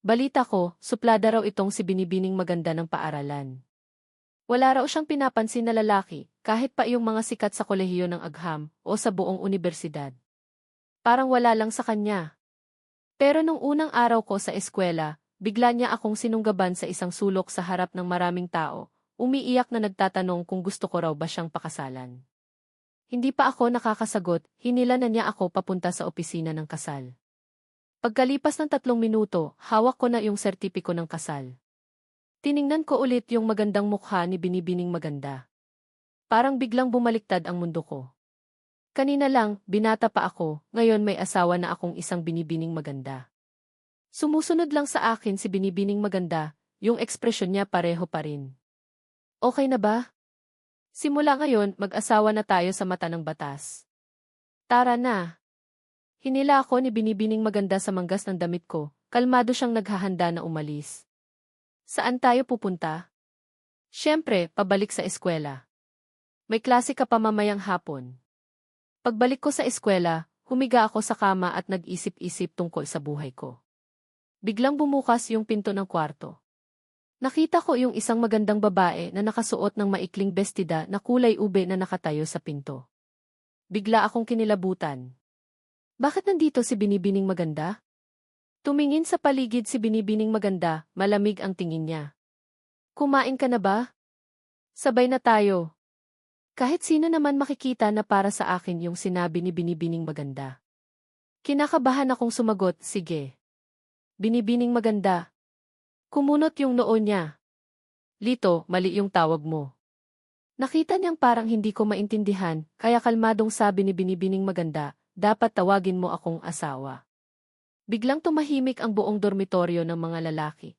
Balita ko, suplada raw itong si Binibining Maganda ng paaralan. Wala raw siyang pinapansin na lalaki, kahit pa yung mga sikat sa kolehiyo ng agham o sa buong unibersidad. Parang wala lang sa kanya. Pero nung unang araw ko sa eskwela, bigla niya akong sinunggaban sa isang sulok sa harap ng maraming tao, umiiyak na nagtatanong kung gusto ko raw ba siyang pakasalan. Hindi pa ako nakakasagot, hinila na niya ako papunta sa opisina ng kasal. Pagkalipas ng 3 minuto, hawak ko na yung sertipiko ng kasal. Tiningnan ko ulit yung magandang mukha ni Binibining Maganda. Parang biglang bumaliktad ang mundo ko. Kanina lang, binata pa ako, ngayon may asawa na akong isang Binibining Maganda. Sumusunod lang sa akin si Binibining Maganda, yung ekspresyon niya pareho pa rin. Okay na ba? Simula ngayon, mag-asawa na tayo sa mata ng batas. Tara na. Hinila ako ni Binibining Maganda sa manggas ng damit ko, kalmado siyang naghahanda na umalis. Saan tayo pupunta? Siyempre, pabalik sa eskwela. May klase ka pa mamayang hapon. Pagbalik ko sa eskwela, humiga ako sa kama at nag-isip-isip tungkol sa buhay ko. Biglang bumukas yung pinto ng kwarto. Nakita ko yung isang magandang babae na nakasuot ng maikling bestida na kulay ube na nakatayo sa pinto. Bigla akong kinilabutan. Bakit nandito si Binibining Maganda? Tumingin sa paligid si Binibining Maganda, malamig ang tingin niya. Kumain ka na ba? Sabay na tayo. Kahit sino naman makikita na para sa akin yung sinabi ni Binibining Maganda. Kinakabahan akong sumagot, sige. Binibining Maganda. Kumunot yung noo niya. Lito, mali yung tawag mo. Nakita niyang parang hindi ko maintindihan, kaya kalmadong sabi ni Binibining Maganda, dapat tawagin mo akong asawa. Biglang tumahimik ang buong dormitoryo ng mga lalaki.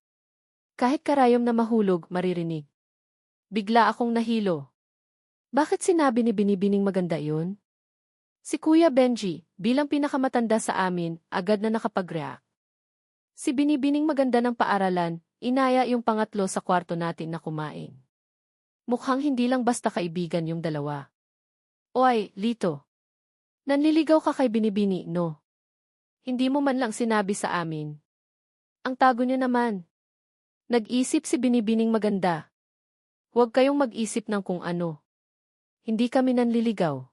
Kahit karayom na mahulog, maririnig. Bigla akong nahilo. Bakit sinabi ni Binibining Maganda yun? Si Kuya Benji, bilang pinakamatanda sa amin, agad na nakapag-react. Si Binibining Maganda ng paaralan, inaya yung pangatlo sa kwarto natin na kumain. Mukhang hindi lang basta kaibigan yung dalawa. Oy, Lito. Nanliligaw ka kay Binibini, no? Hindi mo man lang sinabi sa amin. Ang tago niya naman. Nag-isip si Binibining Maganda. Huwag kayong mag-isip ng kung ano. Hindi kami nanliligaw.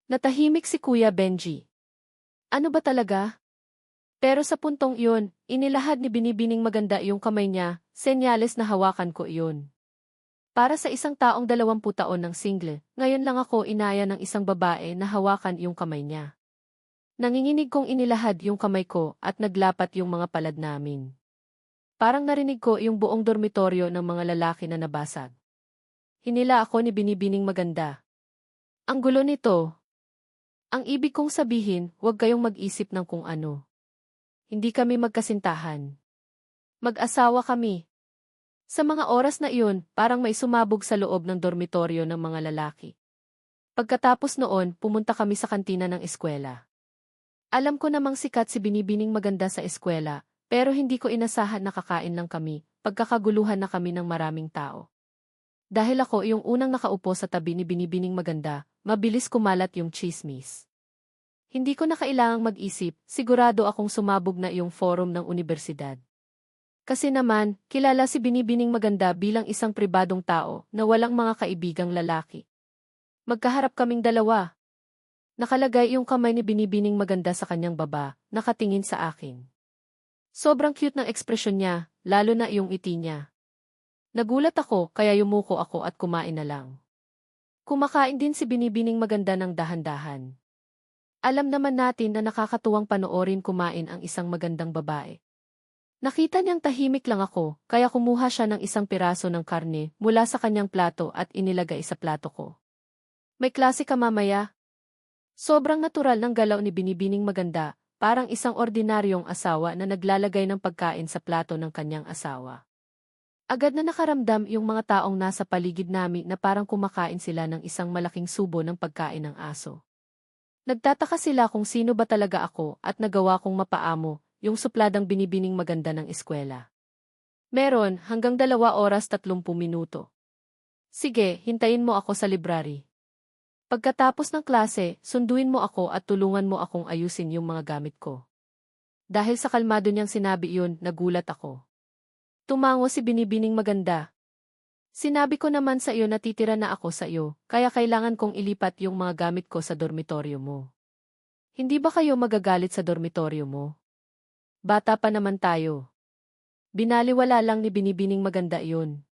Natahimik si Kuya Benji. Ano ba talaga? Pero sa puntong iyon, inilahad ni Binibining Maganda yung kamay niya, senyales na hawakan ko iyon. Para sa isang taong 20 taon ng single, ngayon lang ako inaya ng isang babae na hawakan yung kamay niya. Nanginginig kong inilahad yung kamay ko at naglapat yung mga palad namin. Parang narinig ko yung buong dormitoryo ng mga lalaki na nabasag. Hinila ako ni Binibining Maganda. Ang gulo nito. Ang ibig kong sabihin, huwag kayong mag-isip ng kung ano. Hindi kami magkasintahan. Mag-asawa kami. Sa mga oras na iyon, parang may sumabog sa loob ng dormitoryo ng mga lalaki. Pagkatapos noon, pumunta kami sa kantina ng eskwela. Alam ko namang sikat si Binibining Maganda sa eskwela, pero hindi ko inasahan na kakain lang kami, pagkakaguluhan na kami ng maraming tao. Dahil ako yung unang nakaupo sa tabi ni Binibining Maganda, mabilis kumalat yung chismis. Hindi ko na kailangang mag-isip, sigurado akong sumabog na yung forum ng unibersidad. Kasi naman, kilala si Binibining Maganda bilang isang pribadong tao na walang mga kaibigang lalaki. Magkaharap kaming dalawa. Nakalagay yung kamay ni Binibining Maganda sa kanyang baba, nakatingin sa akin. Sobrang cute ng ekspresyon niya, lalo na yung ngiti niya. Nagulat ako, kaya yumuko ako at kumain na lang. Kumakain din si Binibining Maganda ng dahan-dahan. Alam naman natin na nakakatuwang panoorin kumain ang isang magandang babae. Nakita niyang tahimik lang ako, kaya kumuha siya ng isang piraso ng karne mula sa kanyang plato at inilagay sa plato ko. May klase ka mamaya? Sobrang natural ng galaw ni Binibining Maganda, parang isang ordinaryong asawa na naglalagay ng pagkain sa plato ng kanyang asawa. Agad na nakaramdam yung mga taong nasa paligid namin na parang kumakain sila ng isang malaking subo ng pagkain ng aso. Nagtataka sila kung sino ba talaga ako at nagawa kong mapaamo yung supladang Binibining Maganda ng eskwela. Meron hanggang 2 oras 30 minuto. Sige, hintayin mo ako sa library. Pagkatapos ng klase, sunduin mo ako at tulungan mo akong ayusin yung mga gamit ko. Dahil sa kalmado niyang sinabi iyon, nagulat ako. Tumango si Binibining Maganda. Sinabi ko naman sa iyo na titira na ako sa iyo, kaya kailangan kong ilipat yung mga gamit ko sa dormitoryo mo. Hindi ba kayo magagalit sa dormitoryo mo? Bata pa naman tayo. Binaliwala lang ni Binibining Maganda iyon.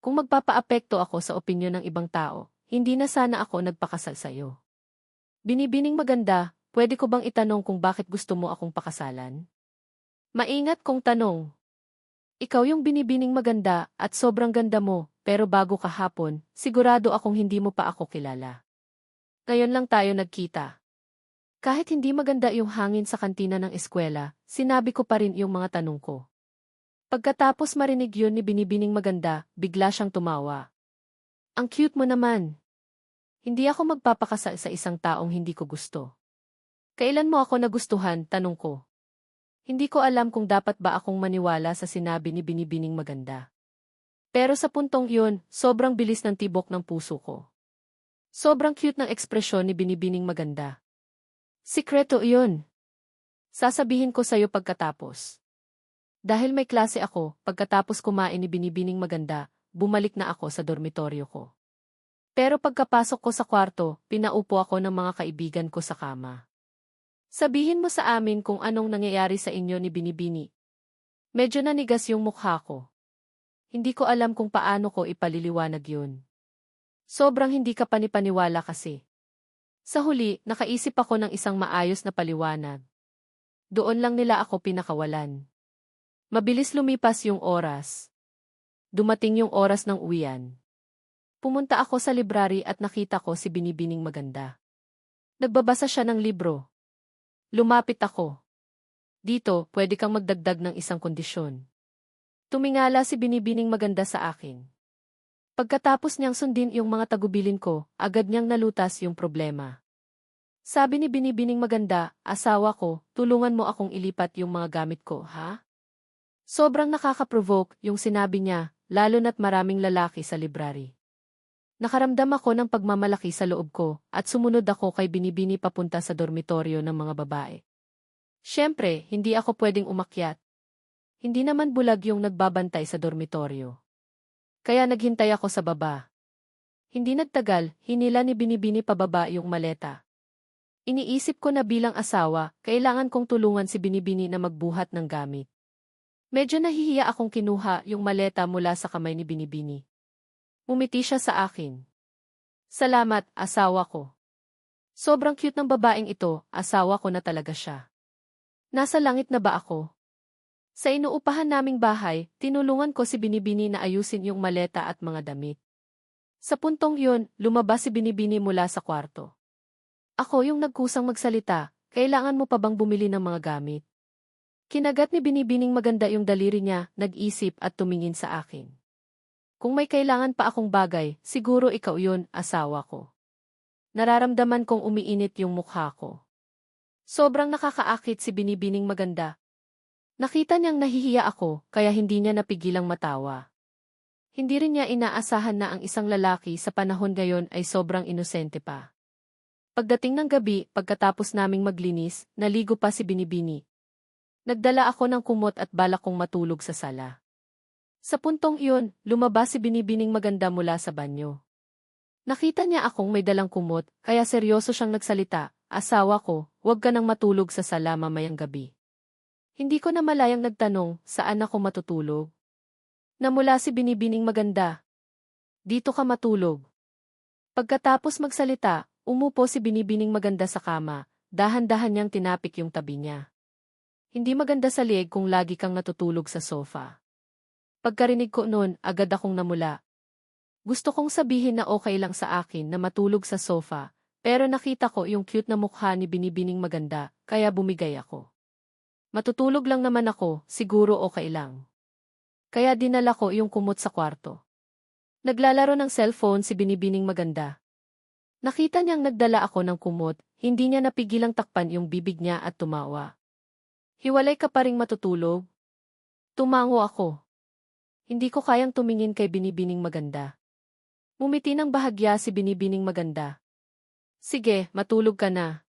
Kung magpapaapekto ako sa opinyon ng ibang tao, hindi na sana ako nagpakasal sa iyo. Binibining Maganda, pwede ko bang itanong kung bakit gusto mo akong pakasalan? Maingat kong tanong. Ikaw yung Binibining Maganda at sobrang ganda mo, pero bago kahapon, sigurado akong hindi mo pa ako kilala. Ngayon lang tayo nagkita. Kahit hindi maganda yung hangin sa kantina ng eskwela, sinabi ko pa rin yung mga tanong ko. Pagkatapos marinig yun ni Binibining Maganda, bigla siyang tumawa. Ang cute mo naman. Hindi ako magpapakasal sa isang taong hindi ko gusto. Kailan mo ako nagustuhan, tanong ko. Hindi ko alam kung dapat ba akong maniwala sa sinabi ni Binibining Maganda. Pero sa puntong yun, sobrang bilis ng tibok ng puso ko. Sobrang cute ng ekspresyon ni Binibining Maganda. Sikreto yun. Sasabihin ko sa'yo pagkatapos. Dahil may klase ako, pagkatapos kumain ni Binibining Maganda, bumalik na ako sa dormitoryo ko. Pero pagkapasok ko sa kwarto, pinaupo ako ng mga kaibigan ko sa kama. Sabihin mo sa amin kung anong nangyayari sa inyo ni Binibini. Medyo nanigas yung mukha ko. Hindi ko alam kung paano ko ipaliliwanag yun. Sobrang hindi ka panipaniwala kasi. Sa huli, nakaisip ako ng isang maayos na paliwanag. Doon lang nila ako pinakawalan. Mabilis lumipas yung oras. Dumating yung oras ng uwian. Pumunta ako sa library at nakita ko si Binibining Maganda. Nagbabasa siya ng libro. Lumapit ako. Dito, pwede kang magdagdag ng isang kondisyon. Tumingala si Binibining Maganda sa akin. Pagkatapos niyang sundin yung mga tagubilin ko, agad niyang nalutas yung problema. Sabi ni Binibining Maganda, asawa ko, tulungan mo akong ilipat yung mga gamit ko, ha? Sobrang nakaka-provoke yung sinabi niya, lalo na't maraming lalaki sa library. Nakaramdam ako ng pagmamalaki sa loob ko at sumunod ako kay Binibini papunta sa dormitoryo ng mga babae. Siyempre, hindi ako pwedeng umakyat. Hindi naman bulag yung nagbabantay sa dormitoryo. Kaya naghintay ako sa baba. Hindi nagtagal, hinila ni Binibini pababa yung maleta. Iniisip ko na bilang asawa, kailangan kong tulungan si Binibini na magbuhat ng gamit. Medyo nahihiya akong kinuha yung maleta mula sa kamay ni Binibini. Umiti siya sa akin. Salamat, asawa ko. Sobrang cute ng babaeng ito, asawa ko na talaga siya. Nasa langit na ba ako? Sa inuupahan naming bahay, tinulungan ko si Binibini na ayusin yung maleta at mga damit. Sa puntong yun, lumabas si Binibini mula sa kwarto. Ako yung nagkusang magsalita, kailangan mo pa bang bumili ng mga gamit? Kinagat ni Binibining Maganda yung daliri niya, nag-isip at tumingin sa akin. Kung may kailangan pa akong bagay, siguro ikaw yun, asawa ko. Nararamdaman kong umiinit yung mukha ko. Sobrang nakakaakit si Binibining Maganda. Nakita niyang nahihiya ako, kaya hindi niya napigilang matawa. Hindi rin niya inaasahan na ang isang lalaki sa panahon ngayon ay sobrang inosente pa. Pagdating ng gabi, pagkatapos naming maglinis, naligo pa si Binibini. Nagdala ako ng kumot at balak kong matulog sa sala. Sa puntong iyon, lumabas si Binibining Maganda mula sa banyo. Nakita niya akong may dalang kumot, kaya seryoso siyang nagsalita, asawa ko, huwag ka nang matulog sa sala mamayang gabi. Hindi ko na malayang nagtanong, saan ako matutulog? Namula si Binibining Maganda. Dito ka matulog. Pagkatapos magsalita, umupo si Binibining Maganda sa kama, dahan-dahan niyang tinapik yung tabi niya. Hindi maganda sa lieg kung lagi kang natutulog sa sofa. Pagkarinig ko noon, agad akong namula. Gusto kong sabihin na okay lang sa akin na matulog sa sofa, pero nakita ko yung cute na mukha ni Binibining Maganda, kaya bumigay ako. Matutulog lang naman ako, siguro okay lang. Kaya dinala ko yung kumot sa kwarto. Naglalaro ng cellphone si Binibining Maganda. Nakita niyang nagdala ako ng kumot, hindi niya napigilang takpan yung bibig niya at tumawa. Hiwalay ka pa ring matutulog? Tumango ako. Hindi ko kayang tumingin kay Binibining Maganda. Mumiti ng bahagya si Binibining Maganda. Sige, matulog ka na.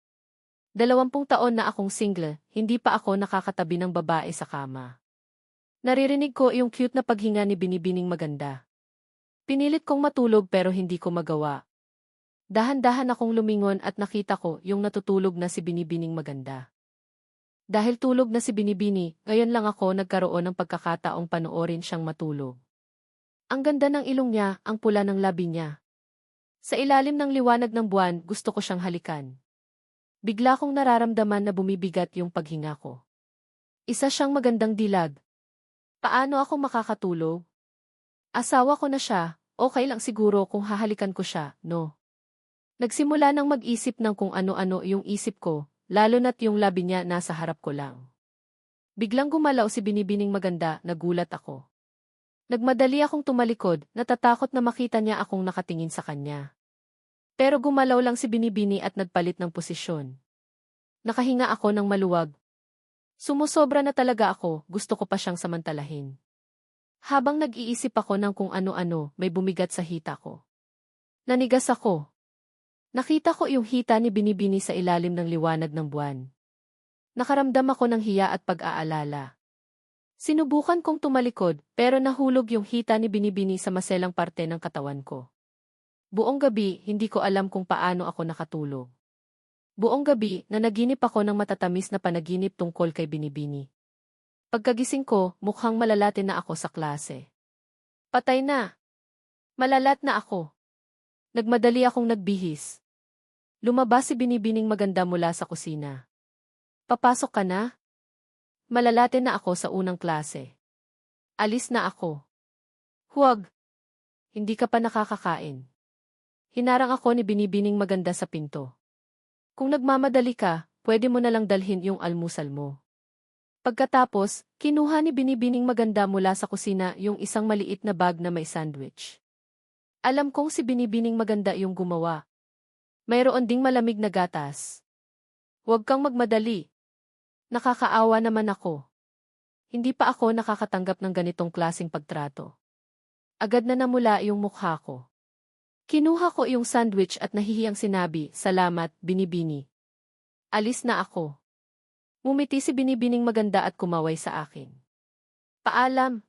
20 taon na akong single, hindi pa ako nakakatabi ng babae sa kama. Naririnig ko yung cute na paghinga ni Binibining Maganda. Pinilit kong matulog pero hindi ko magawa. Dahan-dahan akong lumingon at nakita ko yung natutulog na si Binibining Maganda. Dahil tulog na si Binibini, ngayon lang ako nagkaroon ng pagkakataong panoorin siyang matulog. Ang ganda ng ilong niya, ang pula ng labi niya. Sa ilalim ng liwanag ng buwan, gusto ko siyang halikan. Bigla kong nararamdaman na bumibigat yung paghinga ko. Isa siyang magandang dilag. Paano ako makakatulog? Asawa ko na siya, okay lang siguro kung hahalikan ko siya, no? Nagsimula nang mag-isip ng kung ano-ano yung isip ko, lalo na't yung labi niya nasa harap ko lang. Biglang gumalaw si Binibining Maganda, nagulat ako. Nagmadali akong tumalikod, natatakot na makita niya akong nakatingin sa kanya. Pero gumalaw lang si Binibini at nagpalit ng posisyon. Nakahinga ako ng maluwag. Sumusobra na talaga ako, gusto ko pa siyang samantalahin. Habang nag-iisip ako ng kung ano-ano, may bumigat sa hita ko. Nanigas ako. Nakita ko yung hita ni Binibini sa ilalim ng liwanag ng buwan. Nakaramdam ako ng hiya at pag-aalala. Sinubukan kong tumalikod, pero nahulog yung hita ni Binibini sa maselang parte ng katawan ko. Buong gabi, hindi ko alam kung paano ako nakatulog. Buong gabi, nanaginip ako ng matatamis na panaginip tungkol kay Binibini. Pagkagising ko, mukhang malalate na ako sa klase. Patay na. Malalat na ako. Nagmadali akong nagbihis. Lumabas si Binibining Maganda mula sa kusina. Papasok ka na? Malalate na ako sa unang klase. Alis na ako. Huwag. Hindi ka pa nakakakain. Hinarang ako ni Binibining Maganda sa pinto. Kung nagmamadali ka, pwede mo na lang dalhin yung almusal mo. Pagkatapos, kinuha ni Binibining Maganda mula sa kusina yung isang maliit na bag na may sandwich. Alam kong si Binibining Maganda yung gumawa. Mayroon ding malamig na gatas. Huwag kang magmadali. Nakakaawa naman ako. Hindi pa ako nakakatanggap ng ganitong klaseng pagtrato. Agad na namula yung mukha ko. Kinuha ko yung sandwich at nahihiyang sinabi, "Salamat, Binibini." Alis na ako. Ngumiti si Binibining Maganda at kumaway sa akin. Paalam.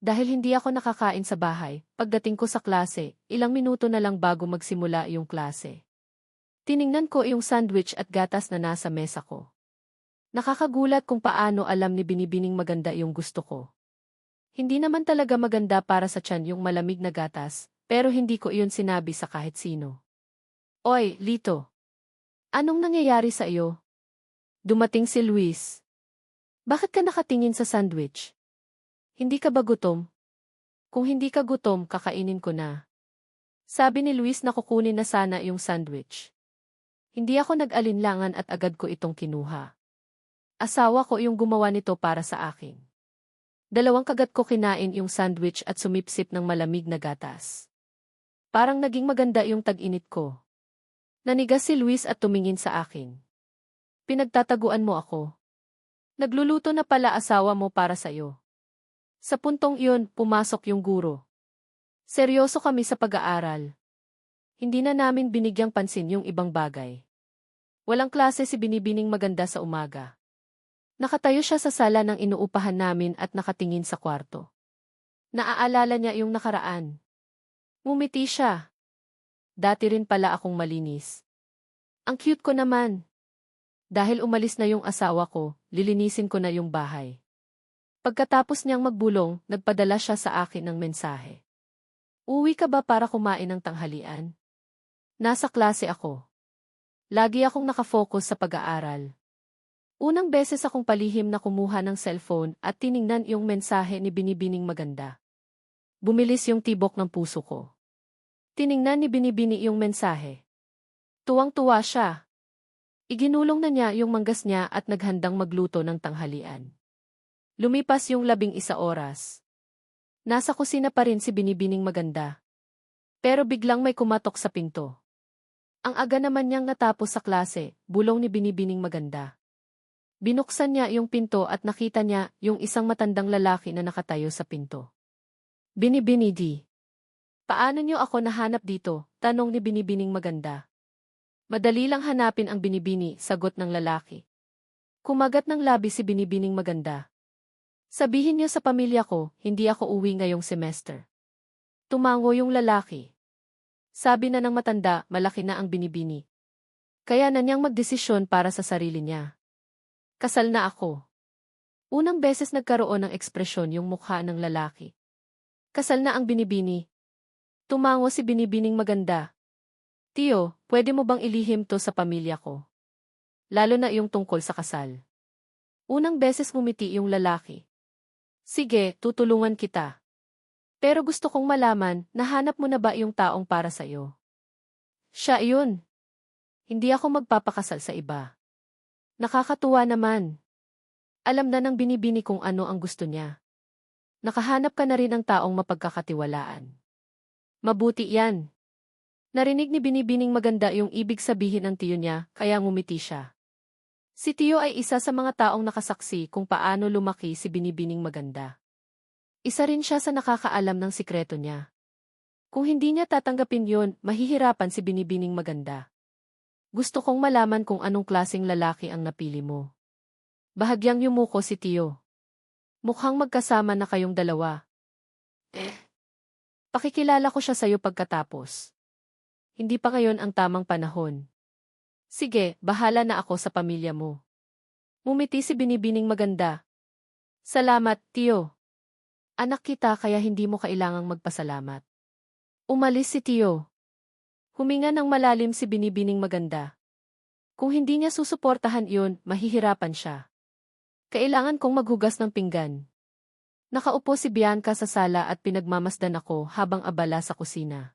Dahil hindi ako nakakain sa bahay, pagdating ko sa klase, ilang minuto na lang bago magsimula yung klase. Tiningnan ko yung sandwich at gatas na nasa mesa ko. Nakakagulat kung paano alam ni Binibining Maganda yung gusto ko. Hindi naman talaga maganda para sa tiyan yung malamig na gatas, pero hindi ko iyon sinabi sa kahit sino. Oy, Lito. Anong nangyayari sa iyo? Dumating si Luis. Bakit ka nakatingin sa sandwich? Hindi ka ba gutom? Kung hindi ka gutom, kakainin ko na. Sabi ni Luis na kukunin na sana yung sandwich. Hindi ako nag-alinlangan at agad ko itong kinuha. Asawa ko yung gumawa nito para sa akin. 2 kagat ko kinain yung sandwich at sumipsip ng malamig na gatas. Parang naging maganda yung tag-init ko. Nanigas si Luis at tumingin sa akin. Pinagtataguan mo ako. Nagluluto na pala asawa mo para sa'yo. Sa puntong iyon, pumasok yung guro. Seryoso kami sa pag-aaral. Hindi na namin binigyang pansin yung ibang bagay. Walang klase si Binibining Maganda sa umaga. Nakatayo siya sa sala ng inuupahan namin at nakatingin sa kwarto. Naaalala niya yung nakaraan. Ngumiti siya. Dati rin pala akong malinis. Ang cute ko naman. Dahil umalis na yung asawa ko, lilinisin ko na yung bahay. Pagkatapos niyang magbulong, nagpadala siya sa akin ng mensahe. Uwi ka ba para kumain ng tanghalian? Nasa klase ako. Lagi akong nakafocus sa pag-aaral. Unang beses akong palihim na kumuha ng cellphone at tiningnan yung mensahe ni Binibining Maganda. Bumilis yung tibok ng puso ko. Tiningnan ni Binibini yung mensahe. Tuwang-tuwa siya. Iginulong na niya yung manggas niya at naghandang magluto ng tanghalian. Lumipas yung 11 oras. Nasa kusina pa rin si Binibining Maganda. Pero biglang may kumatok sa pinto. Ang aga naman niyang natapos sa klase, bulong ni Binibining Maganda. Binuksan niya yung pinto at nakita niya yung isang matandang lalaki na nakatayo sa pinto. Binibini di. Paano niyo ako nahanap dito? Tanong ni Binibining Maganda. Madali lang hanapin ang binibini, sagot ng lalaki. Kumagat ng labi si binibining maganda. Sabihin niyo sa pamilya ko, hindi ako uwi ngayong semester. Tumango yung lalaki. Sabi na ng matanda, malaki na ang binibini. Kaya na niyang magdesisyon para sa sarili niya. Kasal na ako. Unang beses nagkaroon ng ekspresyon yung mukha ng lalaki. Kasal na ang binibini. Tumango si binibining maganda. Tiyo, pwede mo bang ilihim to sa pamilya ko? Lalo na yung tungkol sa kasal. Unang beses ngumiti yung lalaki. Sige, tutulungan kita. Pero gusto kong malaman, nahanap mo na ba yung taong para sa'yo? Siya yun. Hindi ako magpapakasal sa iba. Nakakatuwa naman. Alam na ng binibini kung ano ang gusto niya. Nakahanap ka na rin ng taong mapagkakatiwalaan. Mabuti yan. Narinig ni binibining maganda yung ibig sabihin ng tiyo niya, kaya ngumiti siya. Si tiyo ay isa sa mga taong nakasaksi kung paano lumaki si binibining maganda. Isa rin siya sa nakakaalam ng sikreto niya. Kung hindi niya tatanggapin yon, mahihirapan si binibining maganda. Gusto kong malaman kung anong klaseng lalaki ang napili mo. Bahagyang yumuko si tiyo. Mukhang magkasama na kayong dalawa. Pakikilala ko siya sa'yo pagkatapos. Hindi pa ngayon ang tamang panahon. Sige, bahala na ako sa pamilya mo. Mumiti si binibining maganda. Salamat, tiyo. Anak kita kaya hindi mo kailangang magpasalamat. Umalis si tiyo. Huminga ng malalim si binibining maganda. Kung hindi niya susuportahan iyon, mahihirapan siya. Kailangan kong maghugas ng pinggan. Nakaupo si Bianca sa sala at pinagmamasdan ako habang abala sa kusina.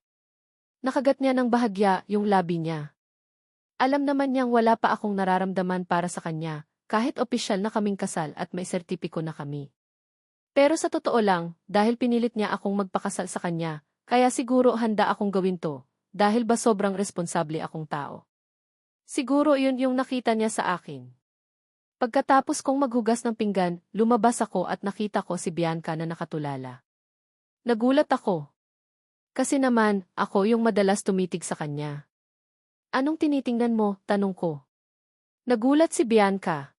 Nakagat niya ng bahagya yung labi niya. Alam naman niyang wala pa akong nararamdaman para sa kanya, kahit opisyal na kaming kasal at may sertipiko na kami. Pero sa totoo lang, dahil pinilit niya akong magpakasal sa kanya, kaya siguro handa akong gawin to, dahil ba sobrang responsable akong tao. Siguro yun yung nakita niya sa akin. Pagkatapos kong maghugas ng pinggan, lumabas ako at nakita ko si Bianca na nakatulala. Nagulat ako. Kasi naman, ako yung madalas tumitig sa kanya. Anong tinitingnan mo? Tanong ko. Nagulat si Bianca.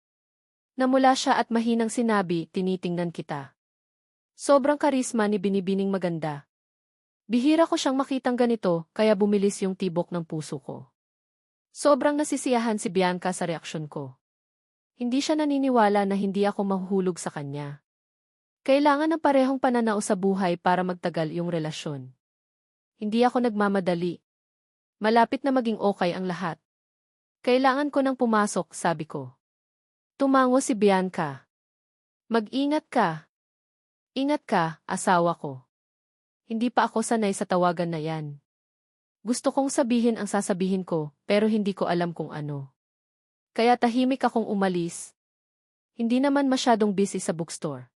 Namula siya at mahinang sinabi, tinitingnan kita. Sobrang karisma ni binibining maganda. Bihira ko siyang makitang ganito, kaya bumilis yung tibok ng puso ko. Sobrang nasisiyahan si Bianca sa reaksyon ko. Hindi siya naniniwala na hindi ako mahuhulog sa kanya. Kailangan ng parehong pananaw sa buhay para magtagal yung relasyon. Hindi ako nagmamadali. Malapit na maging okay ang lahat. Kailangan ko nang pumasok, sabi ko. Tumango si Bianca. Mag-ingat ka. Ingat ka, asawa ko. Hindi pa ako sanay sa tawagan na yan. Gusto kong sabihin ang sasabihin ko, pero hindi ko alam kung ano. Kaya tahimik akong umalis. Hindi naman masyadong busy sa bookstore.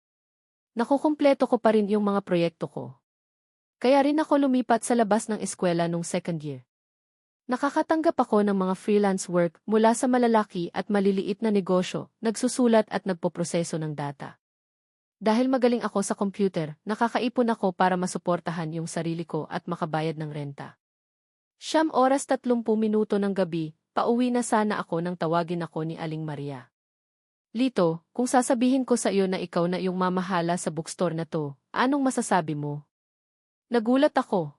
Nakukumpleto ko pa rin yung mga proyekto ko. Kaya rin ako lumipat sa labas ng eskwela nung second year. Nakakatanggap ako ng mga freelance work mula sa malalaki at maliliit na negosyo, nagsusulat at nagpoproseso ng data. Dahil magaling ako sa computer, nakakaipon ako para masuportahan yung sarili ko at makabayad ng renta. 9:30 ng gabi, pauwi na sana ako nang tawagin ako ni Aling Maria. Lito, kung sasabihin ko sa iyo na ikaw na yung mamahala sa bookstore na to, anong masasabi mo? Nagulat ako.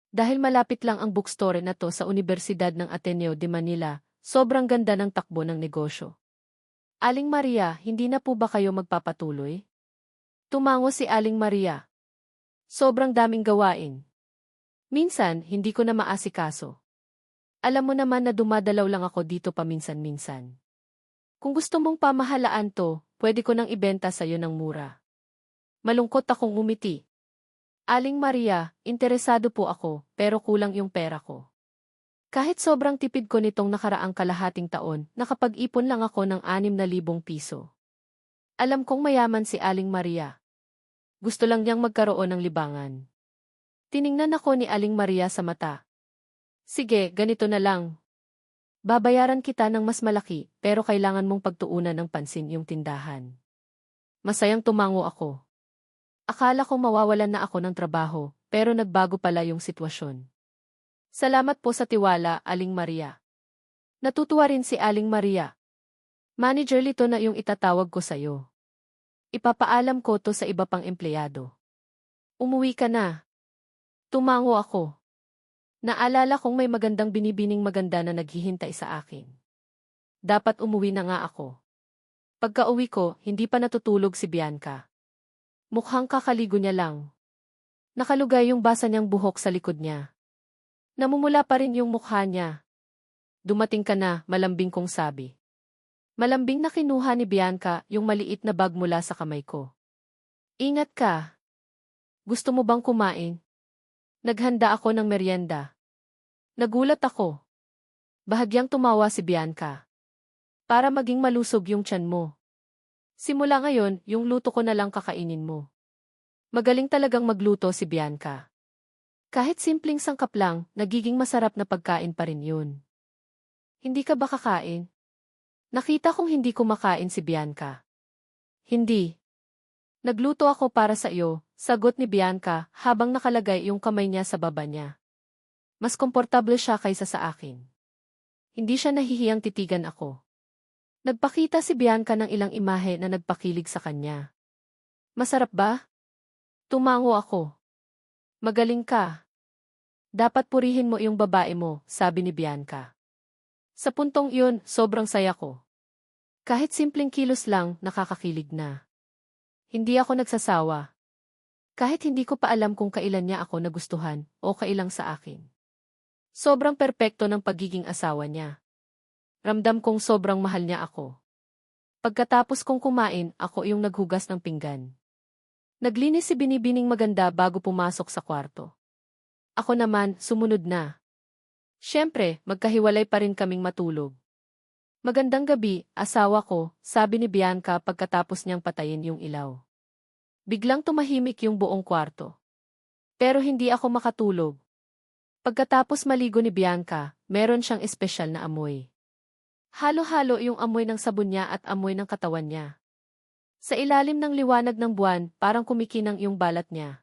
Dahil malapit lang ang bookstore na to sa Universidad ng Ateneo de Manila, sobrang ganda ng takbo ng negosyo. Aling Maria, hindi na po ba kayo magpapatuloy? Tumango si Aling Maria. Sobrang daming gawain. Minsan, hindi ko na maasikaso. Alam mo naman na dumadalaw lang ako dito paminsan-minsan. Kung gusto mong pamahalaan to, pwede ko nang ibenta sa'yo ng mura. Malungkot akong umiti. Aling Maria, interesado po ako, pero kulang yung pera ko. Kahit sobrang tipid ko nitong nakaraang kalahating taon, nakapag-ipon lang ako ng 6,000 piso. Alam kong mayaman si Aling Maria. Gusto lang niyang magkaroon ng libangan. Tiningnan ako ni Aling Maria sa mata. Sige, ganito na lang. Babayaran kita ng mas malaki, pero kailangan mong pagtuunan ng pansin yung tindahan. Masayang tumango ako. Akala ko mawawalan na ako ng trabaho, pero nagbago pala yung sitwasyon. Salamat po sa tiwala, Aling Maria. Natutuwa rin si Aling Maria. Manager Lito na yung itatawag ko sa'yo. Ipapaalam ko to sa iba pang empleyado. Umuwi ka na. Tumango ako. Naalala kong may magandang binibining maganda na naghihintay sa akin. Dapat umuwi na nga ako. Pagka-uwi ko, hindi pa natutulog si Bianca. Mukhang kakaligo niya lang. Nakalugay yung basa niyang buhok sa likod niya. Namumula pa rin yung mukha niya. Dumating ka na, malambing kong sabi. Malambing na kinuha ni Bianca yung maliit na bag mula sa kamay ko. Ingat ka. Gusto mo bang kumain? Naghanda ako ng merienda. Nagulat ako. Bahagyang tumawa si Bianca. Para maging malusog yung tiyan mo. Simula ngayon, yung luto ko na lang kakainin mo. Magaling talagang magluto si Bianca. Kahit simpleng sangkap lang, nagiging masarap na pagkain pa rin yun. Hindi ka ba kakain? Nakita kong hindi kumakain si Bianca. Hindi. Nagluto ako para sa iyo, sagot ni Bianca habang nakalagay yung kamay niya sa baba niya. Mas komportable siya kaysa sa akin. Hindi siya nahihiyang titigan ako. Nagpakita si Bianca ng ilang imahe na nagpakilig sa kanya. Masarap ba? Tumango ako. Magaling ka. Dapat purihin mo yung babae mo, sabi ni Bianca. Sa puntong iyon, sobrang saya ko. Kahit simpleng kilos lang, nakakakilig na. Hindi ako nagsasawa. Kahit hindi ko pa alam kung kailan niya ako nagustuhan o kailang sa akin. Sobrang perpekto ng pagiging asawa niya. Ramdam kong sobrang mahal niya ako. Pagkatapos kong kumain, ako yung naghugas ng pinggan. Naglinis si Binibining maganda bago pumasok sa kwarto. Ako naman, sumunod na. Siyempre, magkahiwalay pa rin kaming matulog. Magandang gabi, asawa ko, sabi ni Bianca pagkatapos niyang patayin yung ilaw. Biglang tumahimik yung buong kwarto. Pero hindi ako makatulog. Pagkatapos maligo ni Bianca, meron siyang espesyal na amoy. Halo-halo yung amoy ng sabon niya at amoy ng katawan niya. Sa ilalim ng liwanag ng buwan, parang kumikinang yung balat niya.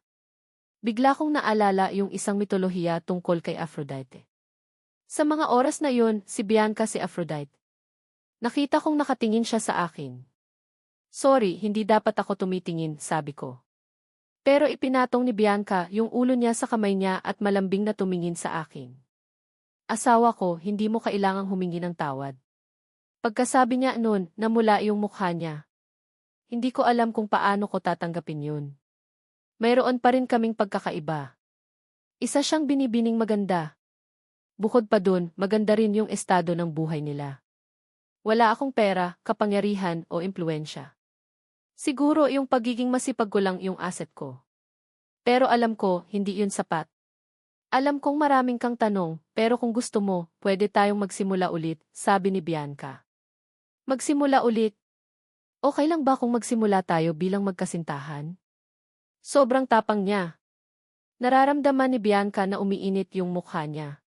Bigla kong naalala yung isang mitolohiya tungkol kay Aphrodite. Sa mga oras na yun, si Bianca si Aphrodite. Nakita kong nakatingin siya sa akin. Sorry, hindi dapat ako tumitingin, sabi ko. Pero ipinatong ni Bianca yung ulo niya sa kamay niya at malambing na tumingin sa akin. Asawa ko, hindi mo kailangang humingi ng tawad. Pagkasabi niya noon, namula yung mukha niya. Hindi ko alam kung paano ko tatanggapin yun. Mayroon pa rin kaming pagkakaiba. Isa siyang binibining maganda. Bukod pa dun, maganda rin yung estado ng buhay nila. Wala akong pera, kapangyarihan o impluensya. Siguro yung pagiging masipag ko lang yung asset ko. Pero alam ko, hindi yun sapat. Alam kong maraming kang tanong, pero kung gusto mo, pwede tayong magsimula ulit, sabi ni Bianca. Magsimula ulit? Okay lang ba kung magsimula tayo bilang magkasintahan? Sobrang tapang niya. Nararamdaman ni Bianca na umiinit yung mukha niya.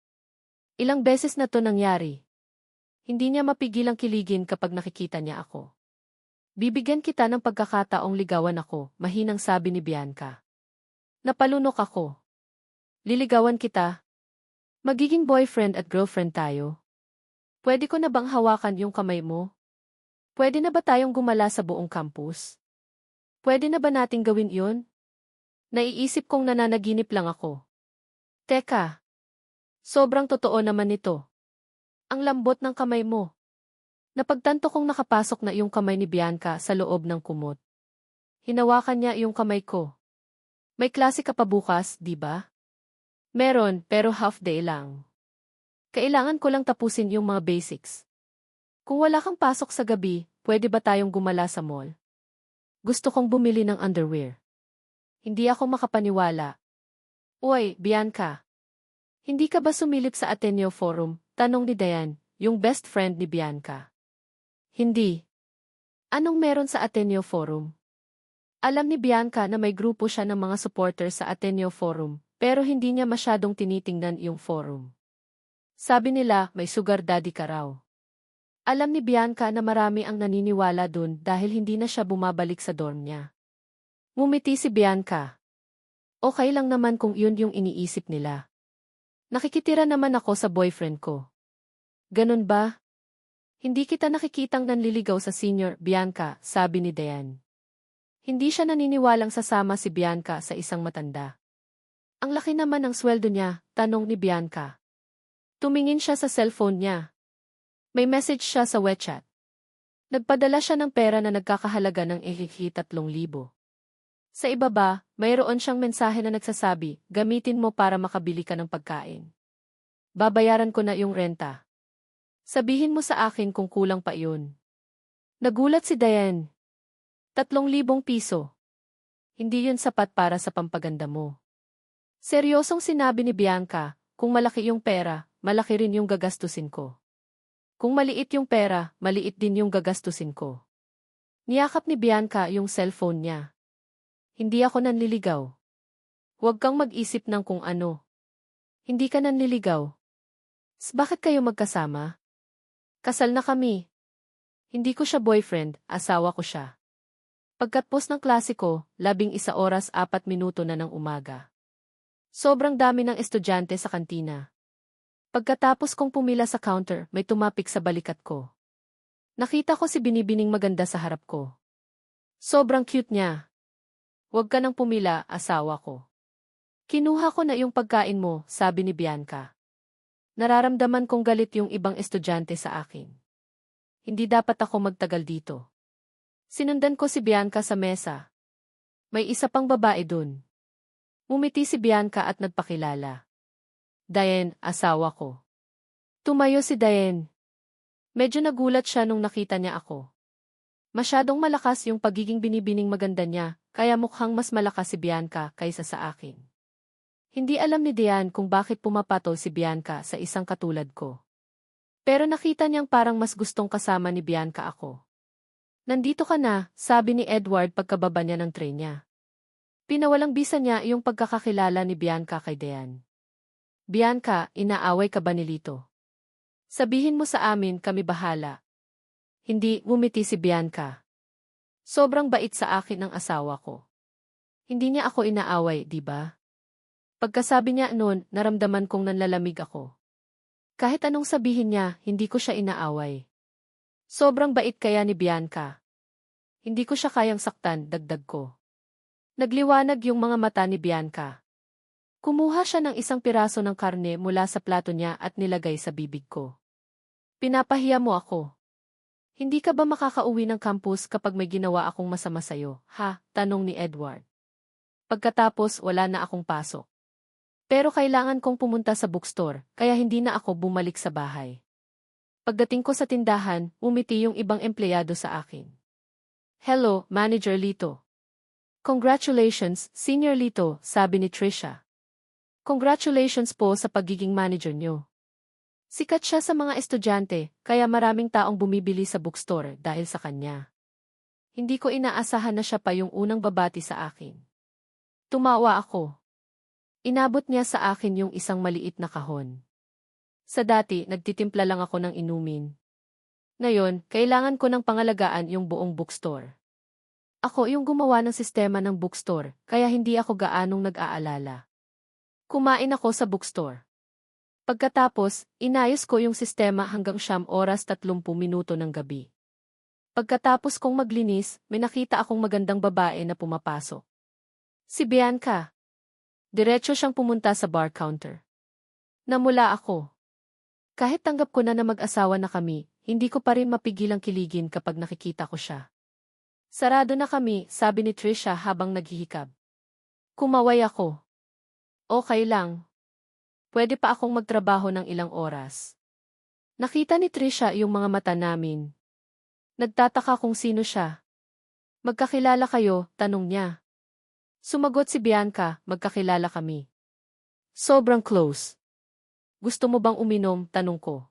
Ilang beses na to nangyari. Hindi niya mapigilang kiligin kapag nakikita niya ako. Bibigyan kita ng pagkakataong ligawan ako, mahinang sabi ni Bianca. Napalunok ako. Liligawan kita. Magiging boyfriend at girlfriend tayo. Pwede ko na bang hawakan yung kamay mo? Pwede na ba tayong gumala sa buong campus? Pwede na ba nating gawin iyon? Naiisip kong nananaginip lang ako. Teka. Sobrang totoo naman ito. Ang lambot ng kamay mo. Napagtanto kong nakapasok na yung kamay ni Bianca sa loob ng kumot. Hinawakan niya yung kamay ko. May klase ka pa bukas, di ba? Meron, pero half day lang. Kailangan ko lang tapusin yung mga basics. Kung wala kang pasok sa gabi, pwede ba tayong gumala sa mall? Gusto kong bumili ng underwear. Hindi ako makapaniwala. Uy, Bianca. Hindi ka ba sumilip sa Ateneo Forum? Tanong ni Dayan, yung best friend ni Bianca. Hindi. Anong meron sa Ateneo Forum? Alam ni Bianca na may grupo siya ng mga supporters sa Ateneo Forum, pero hindi niya masyadong tinitingnan yung forum. Sabi nila, may sugar daddy ka raw. Alam ni Bianca na marami ang naniniwala dun dahil hindi na siya bumabalik sa dorm niya. Ngumiti si Bianca. Okay lang naman kung yun yung iniisip nila. Nakikitira naman ako sa boyfriend ko. Ganun ba? Hindi kita nakikitang nanliligaw sa senior, Bianca, sabi ni Diane. Hindi siya naniniwalang sasama si Bianca sa isang matanda. Ang laki naman ng sweldo niya, tanong ni Bianca. Tumingin siya sa cellphone niya. May message siya sa WeChat. Nagpadala siya ng pera na nagkakahalaga ng 3,000. Sa ibaba, mayroon siyang mensahe na nagsasabi, gamitin mo para makabili ka ng pagkain. Babayaran ko na yung renta. Sabihin mo sa akin kung kulang pa yun. Nagulat si Diane. 3,000 piso. Hindi yun sapat para sa pampaganda mo. Seryosong sinabi ni Bianca, kung malaki yung pera, malaki rin yung gagastusin ko. Kung maliit yung pera, maliit din yung gagastusin ko. Niyakap ni Bianca yung cellphone niya. Hindi ako nanliligaw. Huwag kang mag-isip ng kung ano. Hindi ka nanliligaw. Bakit kayo magkasama? Kasal na kami. Hindi ko siya boyfriend, asawa ko siya. Pagkatapos ng klase ko, 11:04 na ng umaga. Sobrang dami ng estudyante sa kantina. Pagkatapos kong pumila sa counter, may tumapik sa balikat ko. Nakita ko si Binibining maganda sa harap ko. Sobrang cute niya. Huwag ka nang pumila, asawa ko. Kinuha ko na yung pagkain mo, sabi ni Bianca. Nararamdaman kong galit yung ibang estudyante sa akin. Hindi dapat ako magtagal dito. Sinundan ko si Bianca sa mesa. May isa pang babae dun. Umiti si Bianca at nagpakilala. Diane, asawa ko. Tumayo si Diane. Medyo nagulat siya nung nakita niya ako. Masyadong malakas yung pagiging binibining maganda niya, kaya mukhang mas malakas si Bianca kaysa sa akin. Hindi alam ni Diane kung bakit pumapatol si Bianca sa isang katulad ko. Pero nakita niyang parang mas gustong kasama ni Bianca ako. Nandito ka na, sabi ni Edward pagkababa niya ng tray niya. Pinawalang bisa niya yung pagkakakilala ni Bianca kay Diane. Bianca, inaaway ka ba ni Lito? Sabihin mo sa amin, kami bahala. Hindi, ngumiti si Bianca. Sobrang bait sa akin ng asawa ko. Hindi niya ako inaaway, di ba? Pagkasabi niya noon, naramdaman kong nanlalamig ako. Kahit anong sabihin niya, hindi ko siya inaaway. Sobrang bait kaya ni Bianca. Hindi ko siya kayang saktan, dagdag ko. Nagliwanag yung mga mata ni Bianca. Kumuha siya ng isang piraso ng karne mula sa plato niya at nilagay sa bibig ko. Pinapahiya mo ako. Hindi ka ba makakauwi ng campus kapag may ginawa akong masama sa'yo, ha? Tanong ni Edward. Pagkatapos, wala na akong pasok. Pero kailangan kong pumunta sa bookstore, kaya hindi na ako bumalik sa bahay. Pagdating ko sa tindahan, umiti yung ibang empleyado sa akin. Hello, Manager Lito. Congratulations, Senior Lito, sabi ni Trisha. Congratulations po sa pagiging manager niyo. Sikat siya sa mga estudyante, kaya maraming taong bumibili sa bookstore dahil sa kanya. Hindi ko inaasahan na siya pa yung unang babati sa akin. Tumawa ako. Inabot niya sa akin yung isang maliit na kahon. Sa dati, nagtitimpla lang ako ng inumin. Ngayon, kailangan ko ng pangalagaan yung buong bookstore. Ako yung gumawa ng sistema ng bookstore, kaya hindi ako gaanong nag-aalala. Kumain ako sa bookstore. Pagkatapos, inayos ko yung sistema hanggang 9:30 ng gabi. Pagkatapos kong maglinis, may nakita akong magandang babae na pumapasok. Si Bianca. Diretso siyang pumunta sa bar counter. Namula ako. Kahit tanggap ko na mag-asawa na kami, hindi ko pa rin mapigilang kiligin kapag nakikita ko siya. Sarado na kami, sabi ni Trisha habang naghihikab. Kumaway ako. Okay lang. Pwede pa akong magtrabaho ng ilang oras. Nakita ni Trisha yung mga mata namin. Nagtataka kung sino siya. Magkakilala kayo, tanong niya. Sumagot si Bianca, magkakilala kami. Sobrang close. Gusto mo bang uminom, tanong ko.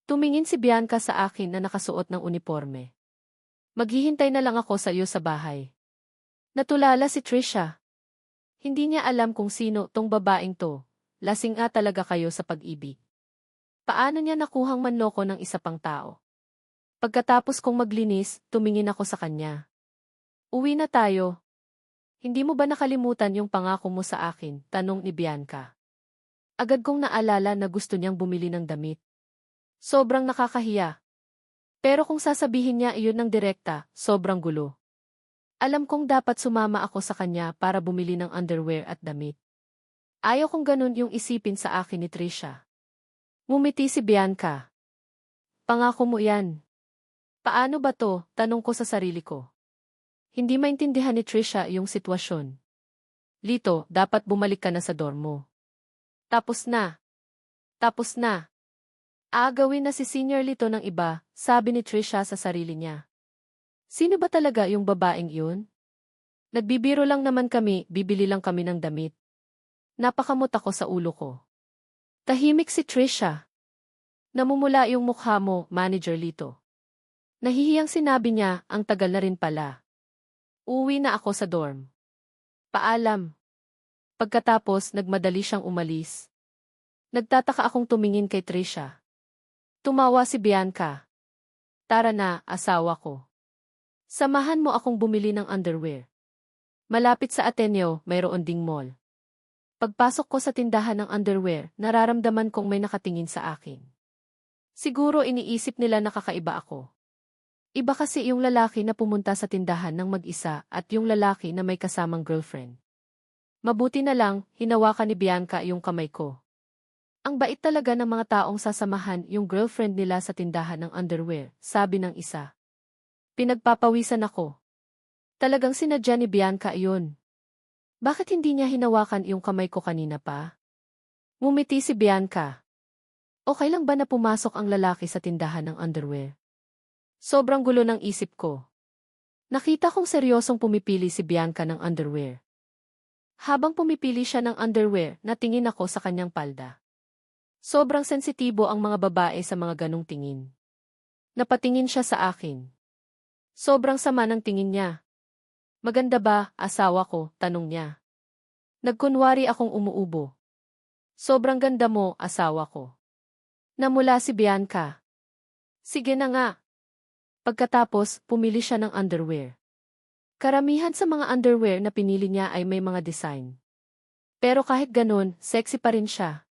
Tumingin si Bianca sa akin na nakasuot ng uniforme. Maghihintay na lang ako sa iyo sa bahay. Natulala si Trisha. Hindi niya alam kung sino tong babaeng to. Lasing nga talaga kayo sa pag-ibig. Paano niya nakuhang manloko ng isa pang tao? Pagkatapos kong maglinis, tumingin ako sa kanya. Uwi na tayo. Hindi mo ba nakalimutan yung pangako mo sa akin? Tanong ni Bianca. Agad kong naalala na gusto niyang bumili ng damit. Sobrang nakakahiya. Pero kung sasabihin niya iyon ng direkta, sobrang gulo. Alam kong dapat sumama ako sa kanya para bumili ng underwear at damit. Ayaw kong ganun yung isipin sa akin ni Trisha. Ngumiti si Bianca. Pangako mo yan. Paano ba to? Tanong ko sa sarili ko. Hindi maintindihan ni Trisha yung sitwasyon. Lito, dapat bumalik ka na sa dorm mo. Tapos na. Tapos na. Aagawin na si Senior Lito ng iba, sabi ni Trisha sa sarili niya. Sino ba talaga yung babaeng yun? Nagbibiro lang naman kami, bibili lang kami ng damit. Napakamot ako sa ulo ko. Tahimik si Trisha. Namumula yung mukha mo, Manager Lito. Nahihiyang sinabi niya, ang tagal na rin pala. Uwi na ako sa dorm. Paalam. Pagkatapos, nagmadali siyang umalis. Nagtataka akong tumingin kay Trisha. Tumawa si Bianca. Tara na, asawa ko. Samahan mo akong bumili ng underwear. Malapit sa Ateneo, mayroon ding mall. Pagpasok ko sa tindahan ng underwear, nararamdaman kong may nakatingin sa akin. Siguro iniisip nila nakakaiba ako. Iba kasi yung lalaki na pumunta sa tindahan ng mag-isa at yung lalaki na may kasamang girlfriend. Mabuti na lang, hinawakan ni Bianca yung kamay ko. Ang bait talaga ng mga taong sasamahan yung girlfriend nila sa tindahan ng underwear, sabi ng isa. Pinagpapawisan ako. Talagang sinadya ni Bianca iyon. Bakit hindi niya hinawakan yung kamay ko kanina pa? Ngumiti si Bianca. Okay lang ba na pumasok ang lalaki sa tindahan ng underwear? Sobrang gulo ng isip ko. Nakita kong seryosong pumipili si Bianca ng underwear. Habang pumipili siya ng underwear, natingin ako sa kanyang palda. Sobrang sensitibo ang mga babae sa mga ganong tingin. Napatingin siya sa akin. Sobrang sama ng tingin niya. Maganda ba, asawa ko? Tanong niya. Nagkunwari akong umuubo. Sobrang ganda mo, asawa ko. Namula si Bianca. Sige na nga. Pagkatapos, pumili siya ng underwear. Karamihan sa mga underwear na pinili niya ay may mga design. Pero kahit ganun, sexy pa rin siya.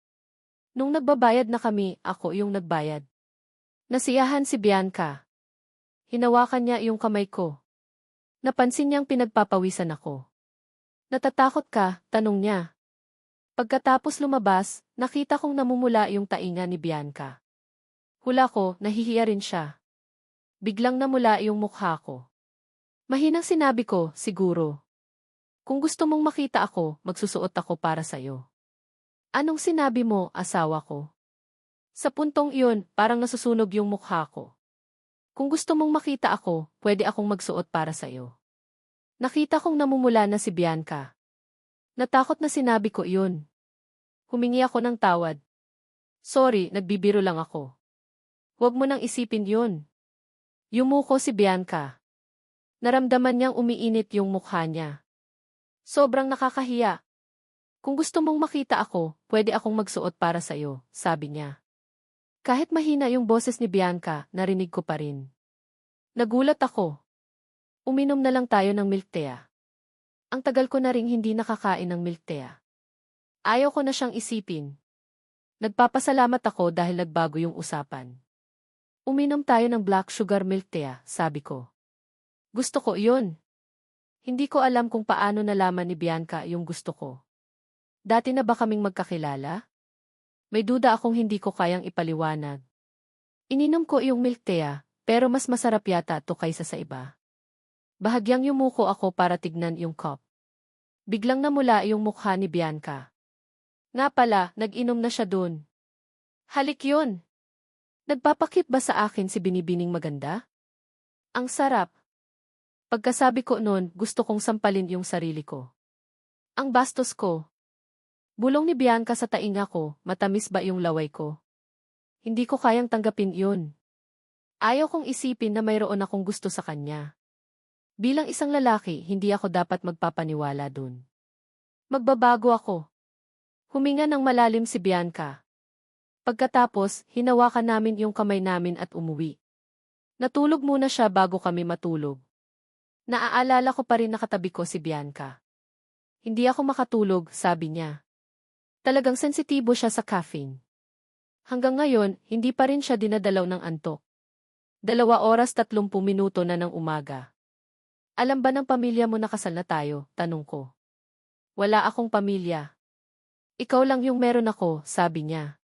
Nung nagbabayad na kami, ako yung nagbayad. Nasiyahan si Bianca. Hinawakan niya yung kamay ko. Napansin niyang pinagpapawisan ako. Natatakot ka? Tanong niya. Pagkatapos lumabas, nakita kong namumula yung tainga ni Bianca. Hula ko, nahihiya rin siya. Biglang namula yung mukha ko. Mahinang sinabi ko, siguro. Kung gusto mong makita ako, magsusuot ako para sa'yo. Anong sinabi mo, asawa ko? Sa puntong iyon, parang nasusunog yung mukha ko. Kung gusto mong makita ako, pwede akong magsuot para sa'yo. Nakita kong namumula na si Bianca. Natakot na sinabi ko iyon. Humingi ako ng tawad. Sorry, nagbibiro lang ako. Huwag mo nang isipin yun. Yumuko si Bianca. Naramdaman niyang umiinit yung mukha niya. Sobrang nakakahiya. Kung gusto mong makita ako, pwede akong magsuot para sa'yo, sabi niya. Kahit mahina yung boses ni Bianca, narinig ko pa rin. Nagulat ako. Uminom na lang tayo ng milk tea. Ang tagal ko na ring hindi nakakain ng milk tea. Ayaw ko na siyang isipin. Nagpapasalamat ako dahil nagbago yung usapan. Uminom tayo ng black sugar milk tea, sabi ko. Gusto ko iyon. Hindi ko alam kung paano nalaman ni Bianca yung gusto ko. Dati na ba kaming magkakilala? May duda akong hindi ko kayang ipaliwanag. Ininom ko yung milk tea, pero mas masarap yata to kaysa sa iba. Bahagyang yumuko ako para tignan yung cup. Biglang namula yung mukha ni Bianca. Nga pala, nag-inom na siya dun. Halik yun. Nagpapakit ba sa akin si Binibining maganda? Ang sarap. Pagkasabi ko noon, gusto kong sampalin yung sarili ko. Ang bastos ko. Bulong ni Bianca sa tainga ko, matamis ba yung laway ko? Hindi ko kayang tanggapin yun. Ayaw kong isipin na mayroon akong gusto sa kanya. Bilang isang lalaki, hindi ako dapat magpapaniwala dun. Magbabago ako. Huminga ng malalim si Bianca. Pagkatapos, hinawakan namin yung kamay namin at umuwi. Natulog muna siya bago kami matulog. Naaalala ko pa rin nakatabi ko si Bianca. Hindi ako makatulog, sabi niya. Talagang sensitibo siya sa caffeine. Hanggang ngayon, hindi pa rin siya dinadalaw ng antok. 2:30 na ng umaga. Alam ba ng pamilya mo na kasal na tayo? Tanong ko. Wala akong pamilya. Ikaw lang yung meron ako, sabi niya.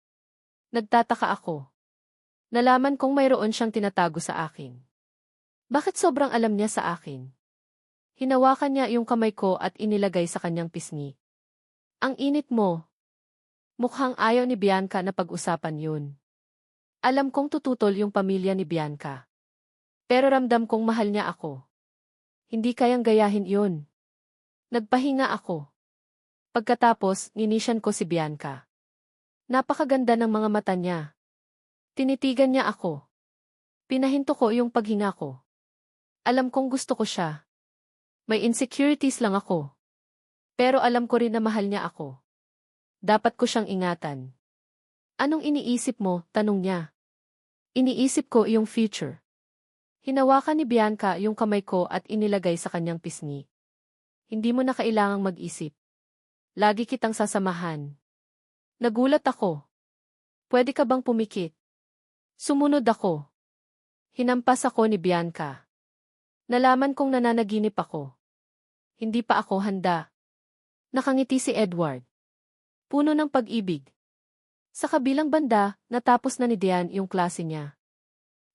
Nagtataka ako. Nalaman kong mayroon siyang tinatago sa akin. Bakit sobrang alam niya sa akin? Hinawakan niya yung kamay ko at inilagay sa kanyang pisngi. Ang init mo. Mukhang ayaw ni Bianca na pag-usapan yun. Alam kong tututol yung pamilya ni Bianca. Pero ramdam kong mahal niya ako. Hindi kayang gayahin yun. Nagpahinga ako. Pagkatapos, ninisyan ko si Bianca. Napakaganda ng mga mata niya. Tinitigan niya ako. Pinahinto ko yung paghinga ko. Alam kong gusto ko siya. May insecurities lang ako. Pero alam ko rin na mahal niya ako. Dapat ko siyang ingatan. Anong iniisip mo? Tanong niya. Iniisip ko yung future. Hinawakan ni Bianca yung kamay ko at inilagay sa kanyang pisngi. Hindi mo na kailangang mag-isip. Lagi kitang sasamahan. Nagulat ako. Pwede ka bang pumikit? Sumunod ako. Hinampas ako ni Bianca. Nalaman kong nananaginip ako. Hindi pa ako handa. Nakangiti si Edward. Puno ng pag-ibig. Sa kabilang banda, natapos na ni Diane yung klase niya.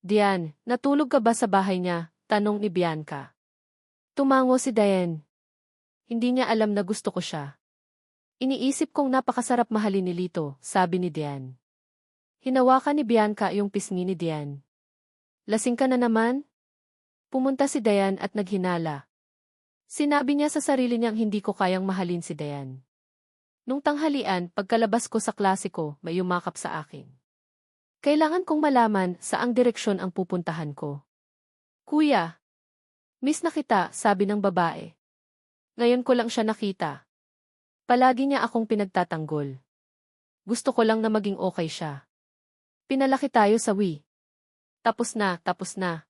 Diane, natulog ka ba sa bahay niya? Tanong ni Bianca. Tumango si Diane. Hindi niya alam na gusto ko siya. Iniisip kong napakasarap mahalin ni Lito, sabi ni Diane. Hinawakan ni Bianca yung pisngi ni Diane. Lasing ka na naman? Pumunta si Diane at naghinala. Sinabi niya sa sarili niyang hindi ko kayang mahalin si Diane. Nung tanghalian, pagkalabas ko sa klase ko, may yumakap sa akin. Kailangan kong malaman saang direksyon ang pupuntahan ko. Kuya, miss na kita, sabi ng babae. Ngayon ko lang siya nakita. Palagi niya akong pinagtatanggol. Gusto ko lang na maging okay siya. Pinalaki tayo sa Wii. Tapos na, tapos na.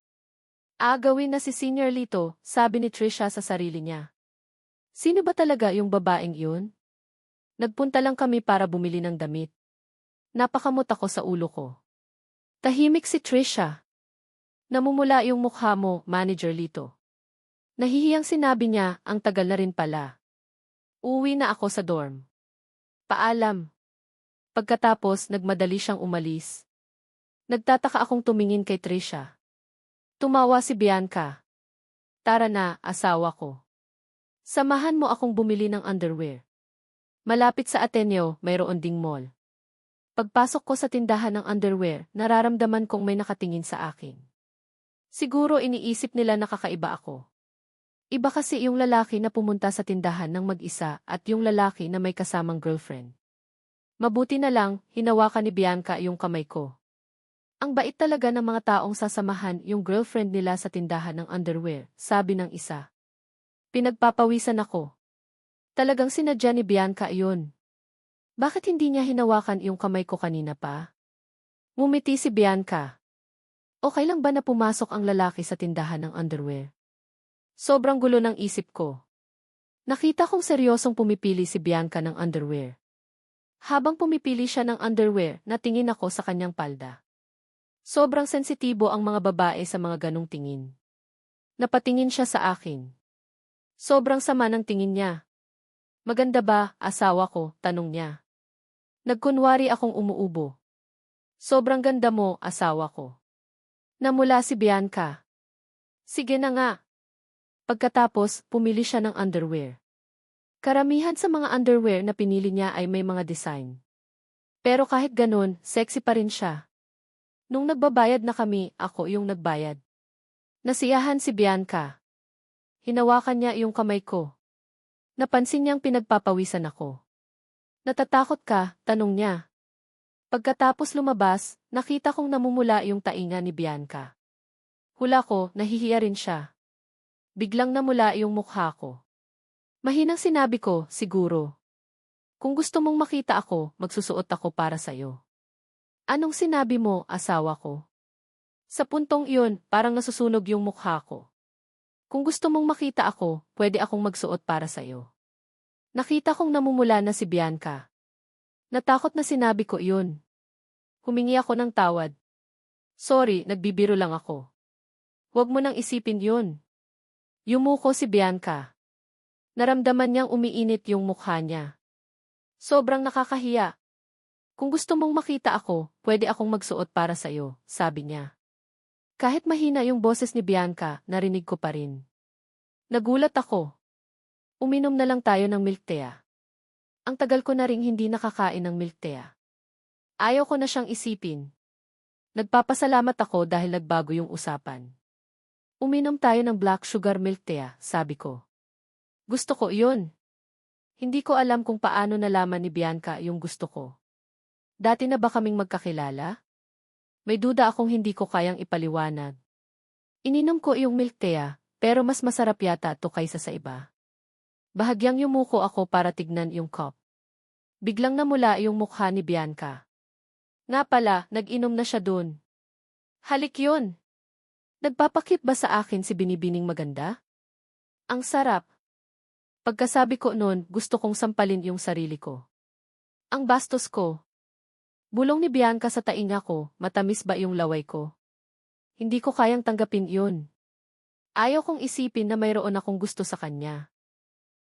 Agawin na si Senior Lito, sabi ni Trisha sa sarili niya. Sino ba talaga yung babaeng yun? Nagpunta lang kami para bumili ng damit. Napakamot ako sa ulo ko. Tahimik si Trisha. Namumula yung mukha mo, Manager Lito. Nahihiyang sinabi niya, ang tagal na rin pala. Uwi na ako sa dorm. Paalam. Pagkatapos, nagmadali siyang umalis. Nagtataka akong tumingin kay Trisha. Tumawa si Bianca. Tara na, asawa ko. Samahan mo akong bumili ng underwear. Malapit sa Ateneo, mayroon ding mall. Pagpasok ko sa tindahan ng underwear, nararamdaman kong may nakatingin sa akin. Siguro iniisip nila nakakaiba ako. Iba kasi yung lalaki na pumunta sa tindahan ng mag-isa at yung lalaki na may kasamang girlfriend. Mabuti na lang, hinawakan ni Bianca yung kamay ko. Ang bait talaga ng mga taong sasamahan yung girlfriend nila sa tindahan ng underwear, sabi ng isa. Pinagpapawisan ako. Talagang sinadya ni Bianca yun. Bakit hindi niya hinawakan yung kamay ko kanina pa? Ngumiti si Bianca. Okay lang ba na pumasok ang lalaki sa tindahan ng underwear? Sobrang gulo ng isip ko. Nakita kong seryosong pumipili si Bianca ng underwear. Habang pumipili siya ng underwear, natingin ako sa kanyang palda. Sobrang sensitibo ang mga babae sa mga ganong tingin. Napatingin siya sa akin. Sobrang sama ng tingin niya. Maganda ba, asawa ko? Tanong niya. Nagkunwari akong umuubo. Sobrang ganda mo, asawa ko. Namula si Bianca. Sige na nga. Pagkatapos, pumili siya ng underwear. Karamihan sa mga underwear na pinili niya ay may mga design. Pero kahit ganun, sexy pa rin siya. Nung nagbabayad na kami, ako yung nagbayad. Nasiyahan si Bianca. Hinawakan niya yung kamay ko. Napansin niyang pinagpapawisan ako. Natatakot ka? Tanong niya. Pagkatapos lumabas, nakita kong namumula yung tainga ni Bianca. Hula ko, nahihiya rin siya. Biglang namula yung mukha ko. Mahinang sinabi ko, siguro. Kung gusto mong makita ako, magsusuot ako para sa'yo. Anong sinabi mo, asawa ko? Sa puntong iyon, parang nasusunog yung mukha ko. Kung gusto mong makita ako, pwede akong magsuot para sa'yo. Nakita kong namumula na si Bianca. Natakot na sinabi ko iyon. Humingi ako ng tawad. Sorry, nagbibiro lang ako. Huwag mo nang isipin yun. Yumuko si Bianca. Naramdaman niyang umiinit yung mukha niya. Sobrang nakakahiya. Kung gusto mong makita ako, pwede akong magsuot para sa'yo, sabi niya. Kahit mahina yung boses ni Bianca, narinig ko pa rin. Nagulat ako. Uminom na lang tayo ng milk tea. Ang tagal ko na ring hindi nakakain ng milk tea. Ayaw ko na siyang isipin. Nagpapasalamat ako dahil nagbago yung usapan. Uminom tayo ng black sugar milk tea, sabi ko. Gusto ko yun. Hindi ko alam kung paano nalaman ni Bianca yung gusto ko. Dati na ba kaming magkakilala? May duda akong hindi ko kayang ipaliwanag. Ininom ko yung milk tea, pero mas masarap yata to kaysa sa iba. Bahagyang yumuko ako para tignan yung cup. Biglang namula yung mukha ni Bianca. Nga pala, nag-inom na siya dun. Halik yun. Nagpapakip ba sa akin si Binibining maganda? Ang sarap. Pagkasabi ko noon, gusto kong sampalin yung sarili ko. Ang bastos ko. Bulong ni Bianca sa tainga ko, matamis ba yung laway ko? Hindi ko kayang tanggapin yun. Ayaw kong isipin na mayroon akong gusto sa kanya.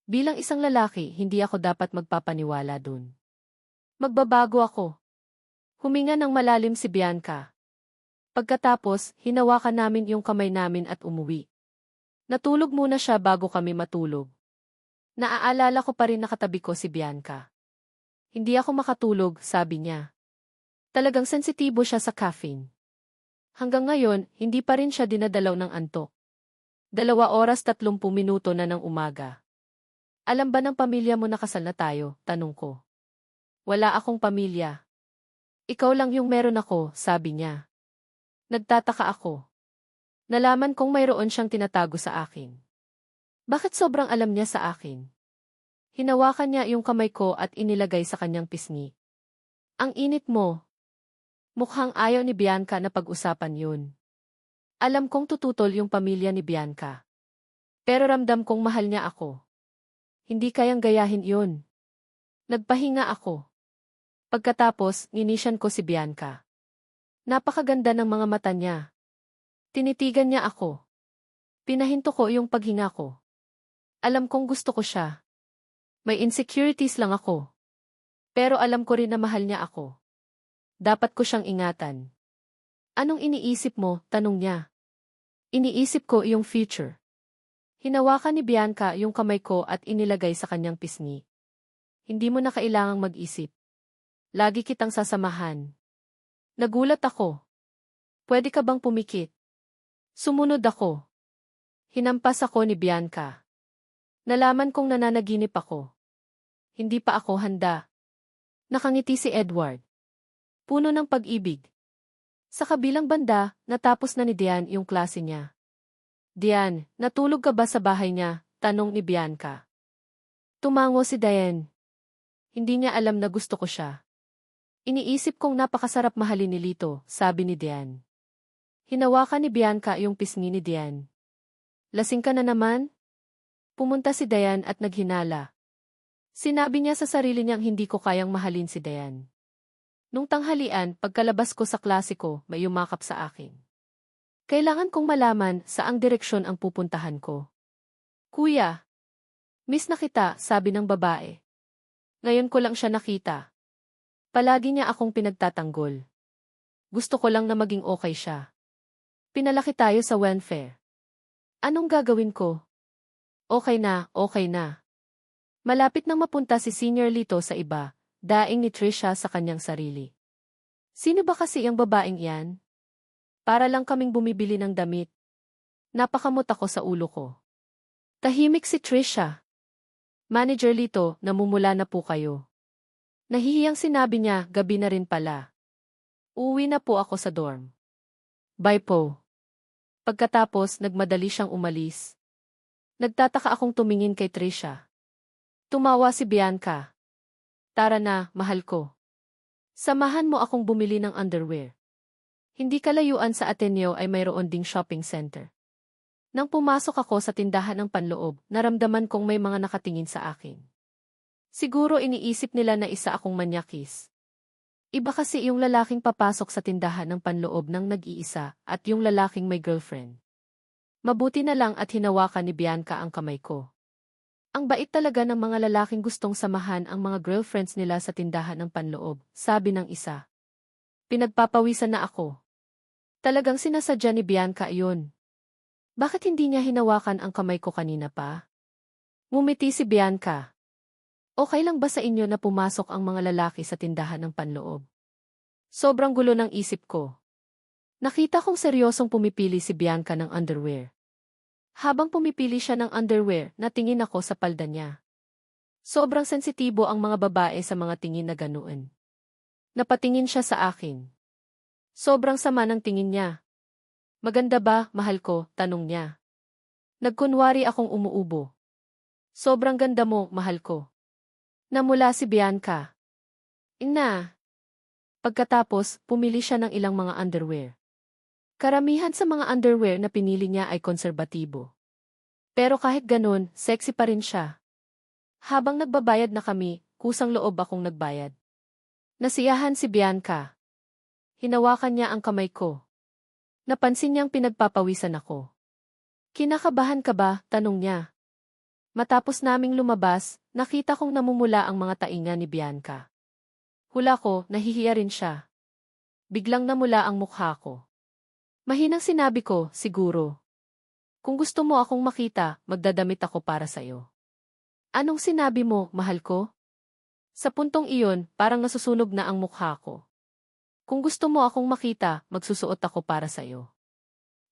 Bilang isang lalaki, hindi ako dapat magpapaniwala dun. Magbabago ako. Huminga ng malalim si Bianca. Pagkatapos, hinawakan namin yung kamay namin at umuwi. Natulog muna siya bago kami matulog. Naaalala ko pa rin nakatabi ko si Bianca. Hindi ako makatulog, sabi niya. Talagang sensitibo siya sa caffeine. Hanggang ngayon, hindi pa rin siya dinadalaw ng antok. 2:30 minuto na ng umaga. Alam ba ng pamilya mo na kasal na tayo? Tanong ko. Wala akong pamilya. Ikaw lang yung meron ako, sabi niya. Nagtataka ako. Nalaman kong mayroon siyang tinatago sa akin. Bakit sobrang alam niya sa akin? Hinawakan niya yung kamay ko at inilagay sa kanyang pisngi. Ang init mo. Mukhang ayaw ni Bianca na pag-usapan yun. Alam kong tututol yung pamilya ni Bianca. Pero ramdam kong mahal niya ako. Hindi kayang gayahin yun. Nagpahinga ako. Pagkatapos, nginisyan ko si Bianca. Napakaganda ng mga mata niya. Tinitigan niya ako. Pinahinto ko yung paghinga ko. Alam kong gusto ko siya. May insecurities lang ako. Pero alam ko rin na mahal niya ako. Dapat ko siyang ingatan. Anong iniisip mo? Tanong niya. Iniisip ko yung future. Hinawakan ni Bianca yung kamay ko at inilagay sa kanyang pisngi. Hindi mo na kailangang mag-isip. Lagi kitang sasamahan. Nagulat ako. Pwede ka bang pumikit? Sumunod ako. Hinampas ako ni Bianca. Nalaman kong nananaginip ako. Hindi pa ako handa. Nakangiti si Edward. Puno ng pag-ibig. Sa kabilang banda, natapos na ni Diane yung klase niya. Diane, natulog ka ba sa bahay niya? Tanong ni Bianca. Tumango si Diane. Hindi niya alam na gusto ko siya. Iniisip kong napakasarap mahalin ni Lito, sabi ni Diane. Hinawakan ni Bianca yung pisngi ni Diane. Lasing ka na naman? Pumunta si Diane at naghinala. Sinabi niya sa sarili niyang hindi ko kayang mahalin si Diane. Nung tanghalian, pagkalabas ko sa klase ko, may yumakap sa akin. Kailangan kong malaman saang direksyon ang pupuntahan ko. Kuya, miss na kita, sabi ng babae. Ngayon ko lang siya nakita. Palagi niya akong pinagtatanggol. Gusto ko lang na maging okay siya. Pinalaki tayo sa welfare. Anong gagawin ko? Okay na, okay na. Malapit nang mapunta si Senior Lito sa iba. Daing ni Trisha sa kanyang sarili. Sino ba kasi ang babaeng yan? Para lang kaming bumibili ng damit. Napakamot ako sa ulo ko. Tahimik si Trisha. Manager Lito, namumula na po kayo. Nahihiyang sinabi niya, gabi na rin pala. Uuwi na po ako sa dorm. Bye po. Pagkatapos, nagmadali siyang umalis. Nagtataka akong tumingin kay Trisha. Tumawa si Bianca. Tara na, mahal ko. Samahan mo akong bumili ng underwear. Hindi kalayuan sa Ateneo ay mayroon ding shopping center. Nang pumasok ako sa tindahan ng panloob, naramdaman kong may mga nakatingin sa akin. Siguro iniisip nila na isa akong manyakis. Iba kasi yung lalaking papasok sa tindahan ng panloob ng nag-iisa at yung lalaking may girlfriend. Mabuti na lang at hinawakan ni Bianca ang kamay ko. Ang bait talaga ng mga lalaking gustong samahan ang mga girlfriends nila sa tindahan ng panloob, sabi ng isa. Pinagpapawisan na ako. Talagang sinasadya ni Bianca yun. Bakit hindi niya hinawakan ang kamay ko kanina pa? Ngumiti si Bianca. Okay lang ba sa inyo na pumasok ang mga lalaki sa tindahan ng panloob? Sobrang gulo ng isip ko. Nakita kong seryosong pumipili si Bianca ng underwear. Habang pumipili siya ng underwear, natingin ako sa palda niya. Sobrang sensitibo ang mga babae sa mga tingin na ganoon. Napatingin siya sa akin. Sobrang sama ng tingin niya. Maganda ba, mahal ko? Tanong niya. Nagkunwari akong umuubo. Sobrang ganda mo, mahal ko. Namula si Bianca. Ina. Pagkatapos, pumili siya ng ilang mga underwear. Karamihan sa mga underwear na pinili niya ay konserbatibo. Pero kahit ganun, sexy pa rin siya. Habang nagbabayad na kami, kusang loob akong nagbayad. Nasiyahan si Bianca. Hinawakan niya ang kamay ko. Napansin niyang pinagpapawisan ako. Kinakabahan ka ba? Tanong niya. Matapos naming lumabas, nakita kong namumula ang mga tainga ni Bianca. Hula ko, nahihiya rin siya. Biglang namula ang mukha ko. Mahinang sinabi ko, siguro. Kung gusto mo akong makita, magdadamit ako para sa'yo. Anong sinabi mo, mahal ko? Sa puntong iyon, parang nasusunog na ang mukha ko. Kung gusto mo akong makita, magsusuot ako para sa'yo.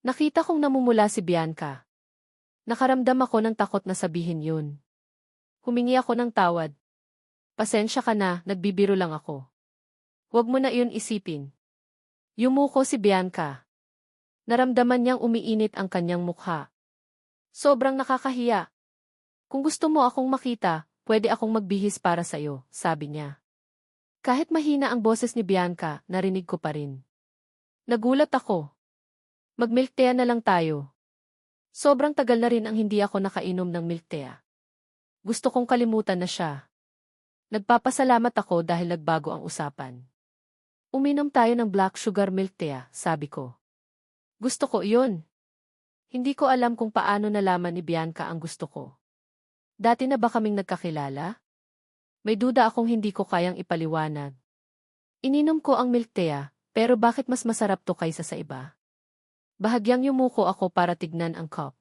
Nakita kong namumula si Bianca. Nakaramdam ako ng takot na sabihin yun. Humingi ako ng tawad. Pasensya ka na, nagbibiro lang ako. Huwag mo na iyon isipin. Yumuko si Bianca. Naramdaman niyang umiinit ang kanyang mukha. Sobrang nakakahiya. Kung gusto mo akong makita, pwede akong magbihis para sa'yo, sabi niya. Kahit mahina ang boses ni Bianca, narinig ko pa rin. Nagulat ako. Mag-milk tea na lang tayo. Sobrang tagal na rin ang hindi ako nakainom ng milk tea. Gusto kong kalimutan na siya. Nagpapasalamat ako dahil nagbago ang usapan. Uminom tayo ng black sugar milk tea, sabi ko. Gusto ko iyon. Hindi ko alam kung paano nalaman ni Bianca ang gusto ko. Dati na ba kaming nagkakilala? May duda akong hindi ko kayang ipaliwanag. Ininom ko ang milk tea, pero bakit mas masarap to kaysa sa iba? Bahagyang yumuko ako para tignan ang cup.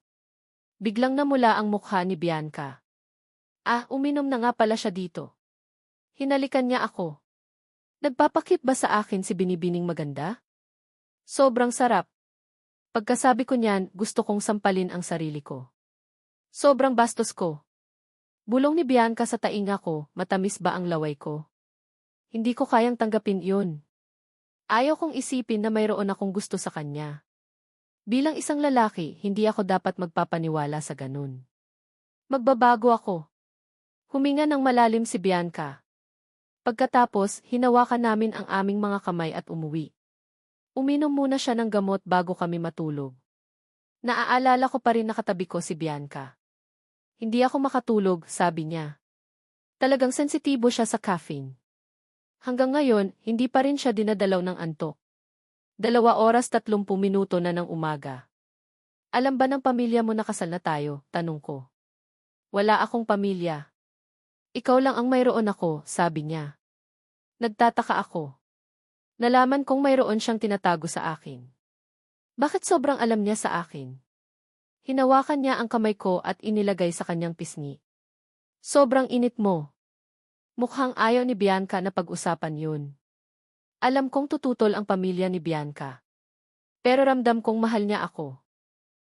Biglang namula ang mukha ni Bianca. Uminom na nga pala siya dito. Hinalikan niya ako. Nagpapakip ba sa akin si Binibining maganda? Sobrang sarap. Pagkasabi ko niyan, gusto kong sampalin ang sarili ko. Sobrang bastos ko. Bulong ni Bianca sa tainga ko, matamis ba ang laway ko? Hindi ko kayang tanggapin yun. Ayaw kong isipin na mayroon akong gusto sa kanya. Bilang isang lalaki, hindi ako dapat magpapaniwala sa ganun. Magbabago ako. Huminga ng malalim si Bianca. Pagkatapos, hinawakan namin ang aming mga kamay at umuwi. Uminom muna siya ng gamot bago kami matulog. Naaalala ko pa rin nakatabi ko si Bianca. Hindi ako makatulog, sabi niya. Talagang sensitibo siya sa caffeine. Hanggang ngayon, hindi pa rin siya dinadalaw ng antok. 2:30 na ng umaga. Alam ba ng pamilya mo na kasal na tayo? Tanong ko. Wala akong pamilya. Ikaw lang ang mayroon ako, sabi niya. Nagtataka ako. Nalaman kong mayroon siyang tinatago sa akin. Bakit sobrang alam niya sa akin? Hinawakan niya ang kamay ko at inilagay sa kanyang pisngi. Sobrang init mo. Mukhang ayaw ni Bianca na pag-usapan yun. Alam kong tututol ang pamilya ni Bianca. Pero ramdam kong mahal niya ako.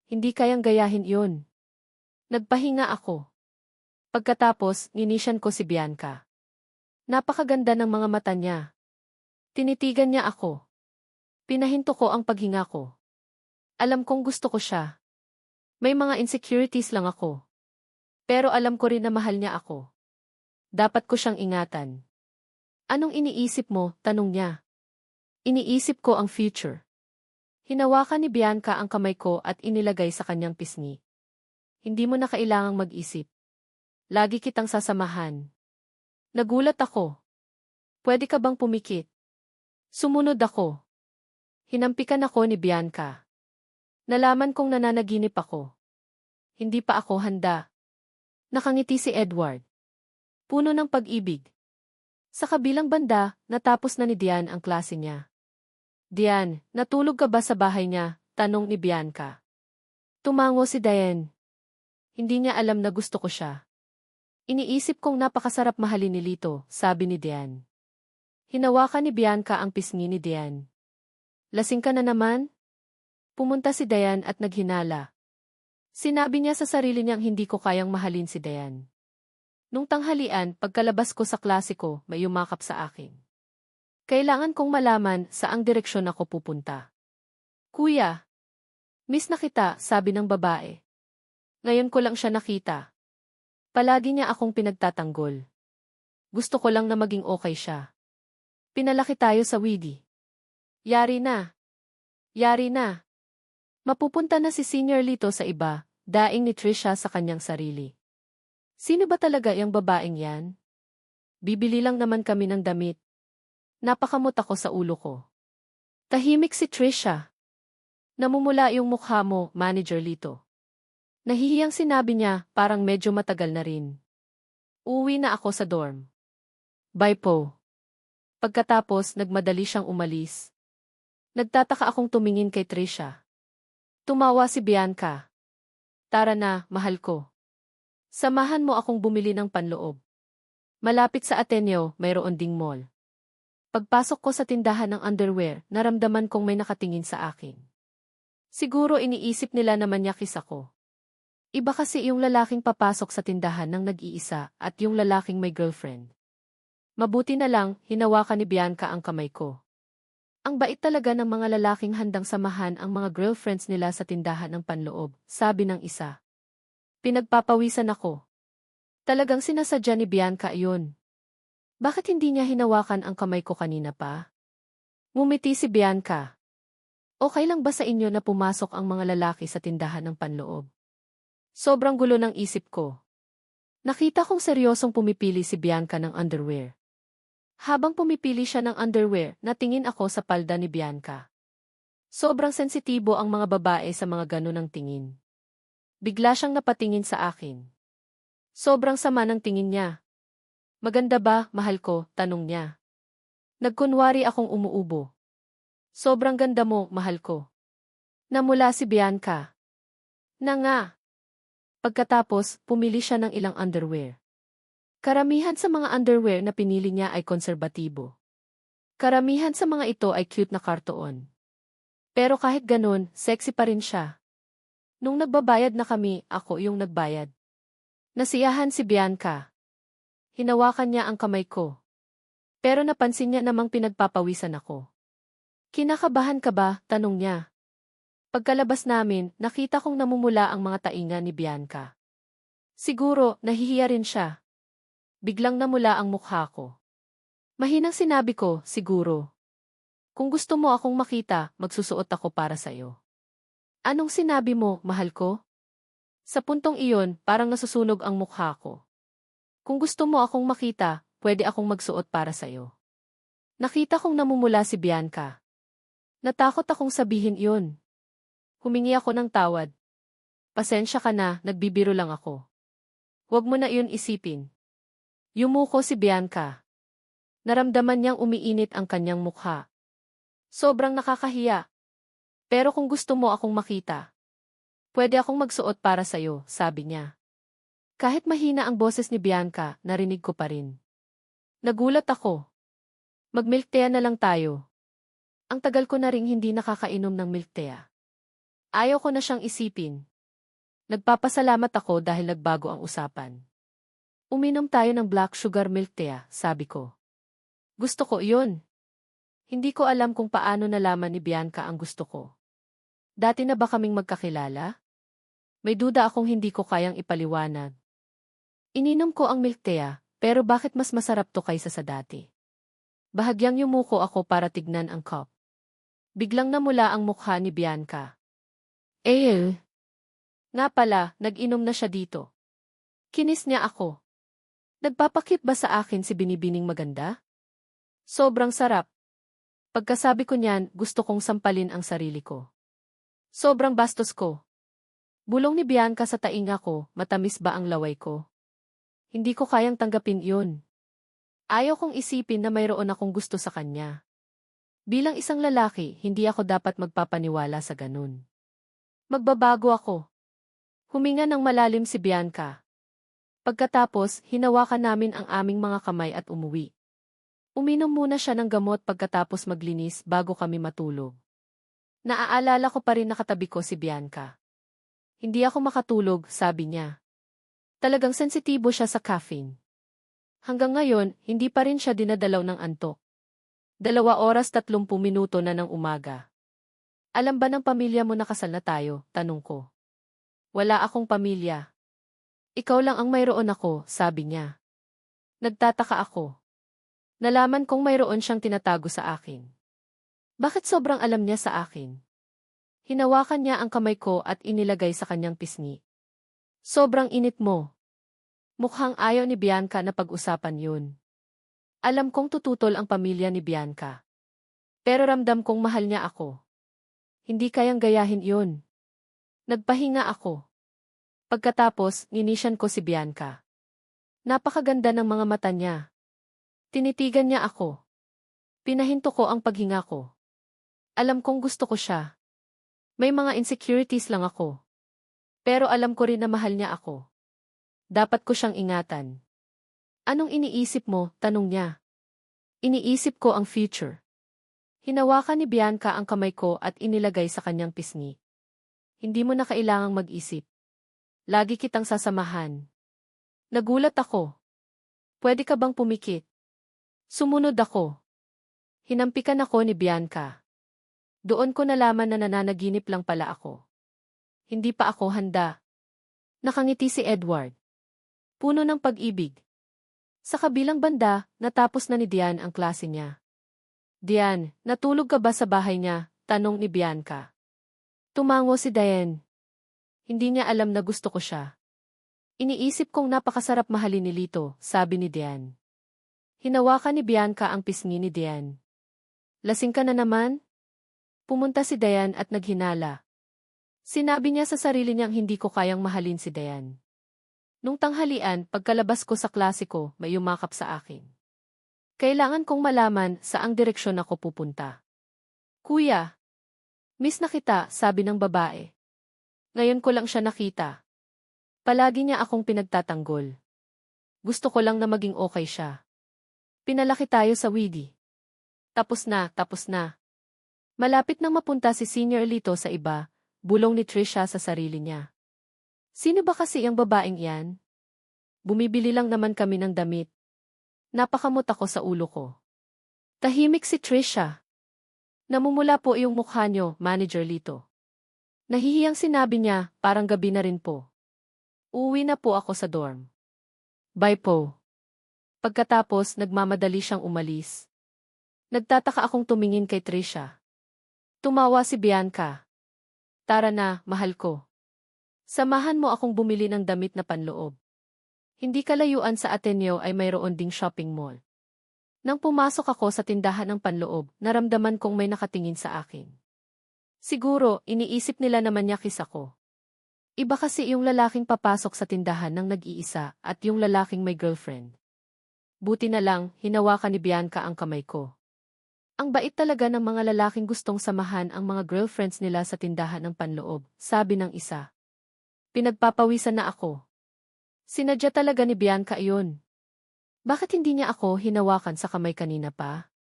Hindi kayang gayahin yun. Nagpahinga ako. Pagkatapos, nginisyan ko si Bianca. Napakaganda ng mga mata niya. Tinitigan niya ako. Pinahinto ko ang paghinga ko. Alam kong gusto ko siya. May mga insecurities lang ako. Pero alam ko rin na mahal niya ako. Dapat ko siyang ingatan. Anong iniisip mo? Tanong niya. Iniisip ko ang future. Hinawakan ni Bianca ang kamay ko at inilagay sa kanyang pisngi. Hindi mo na kailangang mag-isip. Lagi kitang sasamahan. Nagulat ako. Pwede ka bang pumikit? Sumunod ako. Hinampikan ako ni Bianca. Nalaman kong nananaginip ako. Hindi pa ako handa. Nakangiti si Edward. Puno ng pag-ibig. Sa kabilang banda, natapos na ni Diane ang klase niya. Diane, natulog ka ba sa bahay niya? Tanong ni Bianca. Tumango si Diane. Hindi niya alam na gusto ko siya. Iniisip kong napakasarap mahalin ni Lito, sabi ni Diane. Hinawakan ni Bianca ang pisngi ni Diane. Lasing ka na naman? Pumunta si Diane at naghinala. Sinabi niya sa sarili niyang hindi ko kayang mahalin si Diane. Nung tanghalian, pagkalabas ko sa klase ko, may yumakap sa akin. Kailangan kong malaman saang direksyon ako pupunta. Kuya, miss na kita, sabi ng babae. Ngayon ko lang siya nakita. Palagi niya akong pinagtatanggol. Gusto ko lang na maging okay siya. Pinalaki tayo sa Widi. Yari na. Yari na. Mapupunta na si Senior Lito sa iba, daing ni Trisha sa kanyang sarili. Sino ba talaga yung babaeng yan? Bibili lang naman kami ng damit. Napakamot ako sa ulo ko. Tahimik si Trisha. Namumula yung mukha mo, Manager Lito. Nahihiyang sinabi niya, parang medyo matagal na rin. Uuwi na ako sa dorm. Bye po. Pagkatapos, nagmadali siyang umalis. Nagtataka akong tumingin kay Trisha. Tumawa si Bianca. Tara na, mahal ko. Samahan mo akong bumili ng panloob. Malapit sa Ateneo, mayroon ding mall. Pagpasok ko sa tindahan ng underwear, naramdaman kong may nakatingin sa akin. Siguro iniisip nila na manyakis ako. Iba kasi yung lalaking papasok sa tindahan ng nag-iisa at yung lalaking may girlfriend. Mabuti na lang, hinawakan ni Bianca ang kamay ko. Ang bait talaga ng mga lalaking handang samahan ang mga girlfriends nila sa tindahan ng panloob, sabi ng isa. Pinagpapawisan ako. Talagang sinasadya ni Bianca yun. Bakit hindi niya hinawakan ang kamay ko kanina pa? Ngumiti si Bianca. Okay lang ba sa inyo na pumasok ang mga lalaki sa tindahan ng panloob? Sobrang gulo ng isip ko. Nakita kong seryosong pumipili si Bianca ng underwear. Habang pumipili siya ng underwear, natingin ako sa palda ni Bianca. Sobrang sensitibo ang mga babae sa mga ganunang tingin. Bigla siyang napatingin sa akin. Sobrang sama ng tingin niya. Maganda ba, mahal ko? Tanong niya. Nagkunwari akong umuubo. Sobrang ganda mo, mahal ko. Namula si Bianca. Na nga. Pagkatapos, pumili siya ng ilang underwear. Karamihan sa mga underwear na pinili niya ay konserbatibo. Karamihan sa mga ito ay cute na kartoon. Pero kahit ganun, sexy pa rin siya. Nung nagbabayad na kami, ako yung nagbayad. Nasiyahan si Bianca. Hinawakan niya ang kamay ko. Pero napansin niya namang pinagpapawisan ako. Kinakabahan ka ba? Tanong niya. Pagkalabas namin, nakita kong namumula ang mga tainga ni Bianca. Siguro, nahihiya rin siya. Biglang namula ang mukha ko. Mahinang sinabi ko, siguro. Kung gusto mo akong makita, magsusuot ako para sa'yo. Anong sinabi mo, mahal ko? Sa puntong iyon, parang nasusunog ang mukha ko. Kung gusto mo akong makita, pwede akong magsuot para sa'yo. Nakita kong namumula si Bianca. Natakot akong sabihin iyon. Humingi ako ng tawad. Pasensya ka na, nagbibiro lang ako. Huwag mo na iyon isipin. Yumuko si Bianca. Naramdaman niyang umiinit ang kanyang mukha. Sobrang nakakahiya. Pero kung gusto mo akong makita, pwede akong magsuot para sa'yo, sabi niya. Kahit mahina ang boses ni Bianca, narinig ko pa rin. Nagulat ako. Mag-milk tea na lang tayo. Ang tagal ko na ring hindi nakakainom ng milk tea. Ayaw ko na siyang isipin. Nagpapasalamat ako dahil nagbago ang usapan. Uminom tayo ng black sugar milk tea, sabi ko. Gusto ko iyon. Hindi ko alam kung paano nalaman ni Bianca ang gusto ko. Dati na ba kaming magkakilala? May duda akong hindi ko kayang ipaliwanag. Ininom ko ang milk tea, pero bakit mas masarap to kaysa sa dati? Bahagyang yumuko ako para tignan ang cup. Biglang namula ang mukha ni Bianca. Nga pala, nag-inom na siya dito. Kinis niya ako. Nagpapakit ba sa akin si Binibining maganda? Sobrang sarap. Pagkasabi ko niyan, gusto kong sampalin ang sarili ko. Sobrang bastos ko. Bulong ni Bianca sa tainga ko, matamis ba ang laway ko? Hindi ko kayang tanggapin yun. Ayaw kong isipin na mayroon akong gusto sa kanya. Bilang isang lalaki, hindi ako dapat magpapaniwala sa ganun. Magbabago ako. Huminga ng malalim si Bianca. Pagkatapos, hinawakan namin ang aming mga kamay at umuwi. Uminom muna siya ng gamot pagkatapos maglinis bago kami matulog. Naaalala ko pa rin nakatabi ko si Bianca. Hindi ako makatulog, sabi niya. Talagang sensitibo siya sa caffeine. Hanggang ngayon, hindi pa rin siya dinadalaw ng antok. 2:30 na ng umaga. Alam ba ng pamilya mo na kasal na tayo? Tanong ko. Wala akong pamilya. Ikaw lang ang mayroon ako, sabi niya. Nagtataka ako. Nalaman kong mayroon siyang tinatago sa akin. Bakit sobrang alam niya sa akin? Hinawakan niya ang kamay ko at inilagay sa kanyang pisngi. Sobrang init mo. Mukhang ayaw ni Bianca na pag-usapan yun. Alam kong tututol ang pamilya ni Bianca. Pero ramdam kong mahal niya ako. Hindi kayang gayahin yun. Nagpahinga ako. Pagkatapos, ninisyan ko si Bianca. Napakaganda ng mga mata niya. Tinitigan niya ako. Pinahinto ko ang paghinga ko. Alam kong gusto ko siya. May mga insecurities lang ako. Pero alam ko rin na mahal niya ako. Dapat ko siyang ingatan. Anong iniisip mo? Tanong niya. Iniisip ko ang future. Hinawakan ni Bianca ang kamay ko at inilagay sa kanyang pisngi. Hindi mo na kailangang mag-isip. Lagi kitang sasamahan. Nagulat ako. Pwede ka bang pumikit? Sumunod ako. Hinampikan ako ni Bianca. Doon ko nalaman na nananaginip lang pala ako. Hindi pa ako handa. Nakangiti si Edward. Puno ng pag-ibig. Sa kabilang banda, natapos na ni Diane ang klase niya. Diane, natulog ka ba sa bahay niya? Tanong ni Bianca. Tumango si Diane. Hindi niya alam na gusto ko siya. Iniisip kong napakasarap mahalin ni Lito, sabi ni Diane. Hinawakan ni Bianca ang pisngi ni Diane. Lasing ka na naman? Pumunta si Diane at naghinala. Sinabi niya sa sarili niyang hindi ko kayang mahalin si Diane. Nung tanghalian, pagkalabas ko sa klase ko, may yumakap sa akin. Kailangan kong malaman saang direksyon ako pupunta. Kuya, miss na kita, sabi ng babae. Ngayon ko lang siya nakita. Palagi niya akong pinagtatanggol. Gusto ko lang na maging okay siya. Pinalaki tayo sa Widi. Tapos na, tapos na. Malapit nang mapunta si Senior Lito sa iba, bulong ni Trisha sa sarili niya. Sino ba kasi ang babaeng iyan? Bumibili lang naman kami ng damit. Napakamot ako sa ulo ko. Tahimik si Trisha. Namumula po iyong mukha niyo, Manager Lito. Nahihiyang sinabi niya, parang gabi na rin po. Uuwi na po ako sa dorm. Bye po. Pagkatapos, nagmamadali siyang umalis. Nagtataka akong tumingin kay Trisha. Tumawa si Bianca. Tara na, mahal ko. Samahan mo akong bumili ng damit na panloob. Hindi kalayuan sa Ateneo ay mayroon ding shopping mall. Nang pumasok ako sa tindahan ng panloob, naramdaman kong may nakatingin sa akin. Siguro, iniisip nila naman nyakis ako. Iba kasi yung lalaking papasok sa tindahan ng nag-iisa at yung lalaking may girlfriend. Buti na lang, hinawakan ni Bianca ang kamay ko. Ang bait talaga ng mga lalaking gustong samahan ang mga girlfriends nila sa tindahan ng panloob, sabi ng isa. Pinagpapawisan na ako. Sinadya talaga ni Bianca iyon. Bakit hindi niya ako hinawakan sa kamay kanina pa?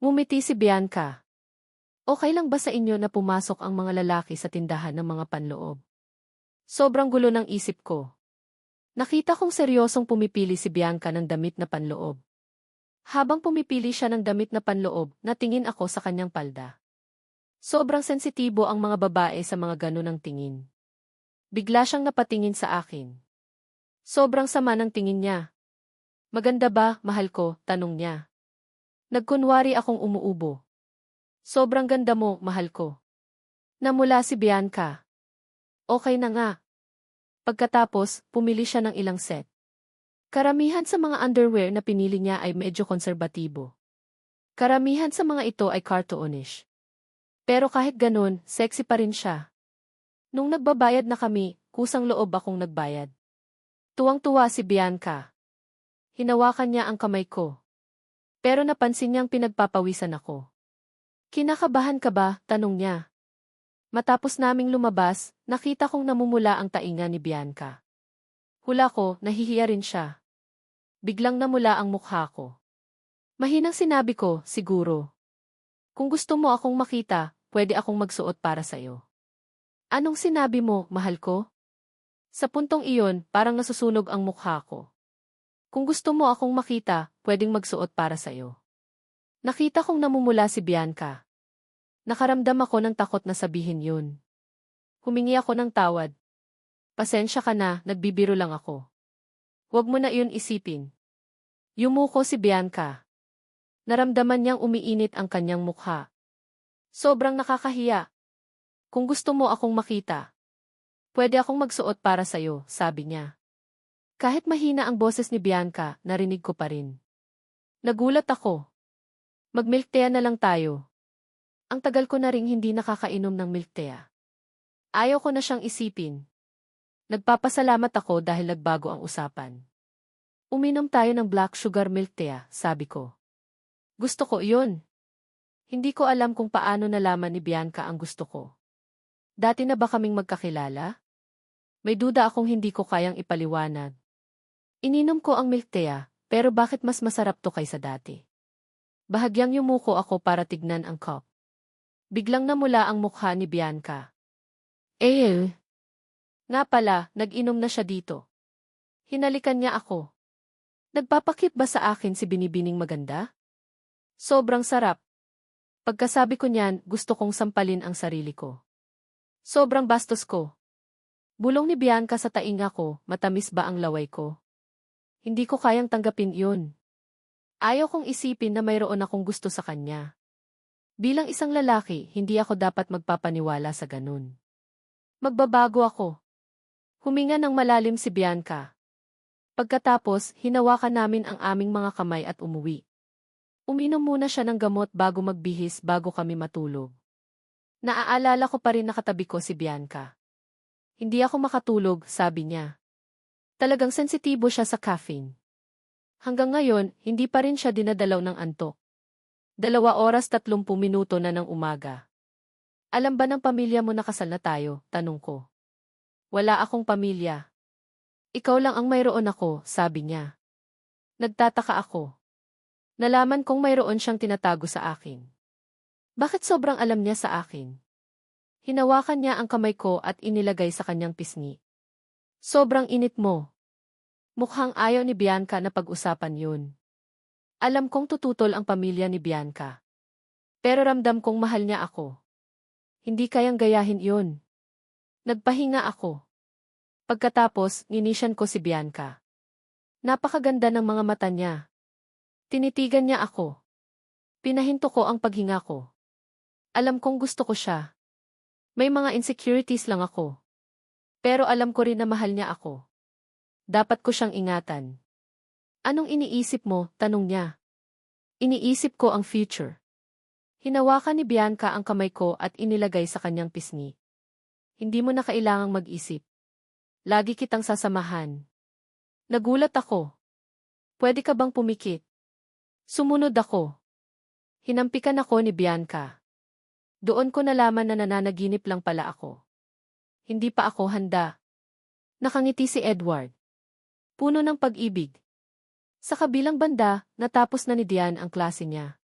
Ngumiti si Bianca. Okay lang ba sa inyo na pumasok ang mga lalaki sa tindahan ng mga panloob? Sobrang gulo ng isip ko. Nakita kong seryosong pumipili si Bianca ng damit na panloob. Habang pumipili siya ng damit na panloob, natingin ako sa kanyang palda. Sobrang sensitibo ang mga babae sa mga ganunang tingin. Bigla siyang napatingin sa akin. Sobrang sama ng tingin niya. Maganda ba, mahal ko? Tanong niya. Nagkunwari akong umuubo. Sobrang ganda mo, mahal ko. Namula si Bianca. Okay na nga. Pagkatapos, pumili siya ng ilang set. Karamihan sa mga underwear na pinili niya ay medyo konserbatibo. Karamihan sa mga ito ay cartoonish. Pero kahit ganun, sexy pa rin siya. Nung nagbabayad na kami, kusang loob akong nagbayad. Tuwang-tuwa si Bianca. Hinawakan niya ang kamay ko. Pero napansin niyang pinagpapawisan ako. Kinakabahan ka ba? Tanong niya. Matapos naming lumabas, nakita kong namumula ang tainga ni Bianca. Hula ko, nahihiya rin siya. Biglang namula ang mukha ko. Mahinang sinabi ko, siguro. Kung gusto mo akong makita, pwede akong magsuot para sa'yo. Anong sinabi mo, mahal ko? Sa puntong iyon, parang nasusunog ang mukha ko. Kung gusto mo akong makita, pwedeng magsuot para sa'yo. Nakita kong namumula si Bianca. Nakaramdam ako ng takot na sabihin yun. Humingi ako ng tawad. Pasensya ka na, nagbibiro lang ako. Huwag mo na iyon isipin. Yumuko si Bianca. Naramdaman niyang umiinit ang kanyang mukha. Sobrang nakakahiya. Kung gusto mo akong makita, pwede akong magsuot para sa'yo, sabi niya. Kahit mahina ang boses ni Bianca, narinig ko pa rin. Nagulat ako. Mag-milk tea na lang tayo. Ang tagal ko na ring hindi nakakainom ng milk tea. Ayaw ko na siyang isipin. Nagpapasalamat ako dahil nagbago ang usapan. Uminom tayo ng black sugar milk tea, sabi ko. Gusto ko yun. Hindi ko alam kung paano nalaman ni Bianca ang gusto ko. Dati na ba kaming magkakilala? May duda akong hindi ko kayang ipaliwanag. Ininom ko ang milk tea, pero bakit mas masarap to kaysa dati? Bahagyang yumuko ako para tignan ang cup. Biglang namula ang mukha ni Bianca. Nga pala, nag-inom na siya dito. Hinalikan niya ako. Nagpapakip ba sa akin si Binibining maganda? Sobrang sarap. Pagkasabi ko niyan, gusto kong sampalin ang sarili ko. Sobrang bastos ko. Bulong ni Bianca sa tainga ko, matamis ba ang laway ko? Hindi ko kayang tanggapin yun. Ayaw kong isipin na mayroon akong gusto sa kanya. Bilang isang lalaki, hindi ako dapat magpapaniwala sa ganun. Magbabago ako. Huminga ng malalim si Bianca. Pagkatapos, hinawakan namin ang aming mga kamay at umuwi. Uminom muna siya ng gamot bago magbihis bago kami matulog. Naaalala ko pa rin nakatabi ko si Bianca. Hindi ako makatulog, sabi niya. Talagang sensitibo siya sa caffeine. Hanggang ngayon, hindi pa rin siya dinadalaw ng antok. 2:30 na ng umaga. Alam ba ng pamilya mo na kasal na tayo? Tanong ko. Wala akong pamilya. Ikaw lang ang mayroon ako, sabi niya. Nagtataka ako. Nalaman kong mayroon siyang tinatago sa akin. Bakit sobrang alam niya sa akin? Hinawakan niya ang kamay ko at inilagay sa kanyang pisngi. Sobrang init mo. Mukhang ayaw ni Bianca na pag-usapan yun. Alam kong tututol ang pamilya ni Bianca. Pero ramdam kong mahal niya ako. Hindi kayang gayahin yun. Nagpahinga ako. Pagkatapos, ninisyan ko si Bianca. Napakaganda ng mga mata niya. Tinitigan niya ako. Pinahinto ko ang paghinga ko. Alam kong gusto ko siya. May mga insecurities lang ako. Pero alam ko rin na mahal niya ako. Dapat ko siyang ingatan. Anong iniisip mo? Tanong niya. Iniisip ko ang future. Hinawakan ni Bianca ang kamay ko at inilagay sa kanyang pisngi. Hindi mo na kailangang mag-isip. Lagi kitang sasamahan. Nagulat ako. Pwede ka bang pumikit? Sumunod ako. Hinampikan ako ni Bianca. Doon ko nalaman na nananaginip lang pala ako. Hindi pa ako handa. Nakangiti si Edward. Puno ng pag-ibig. Sa kabilang banda, natapos na ni Diane ang klase niya.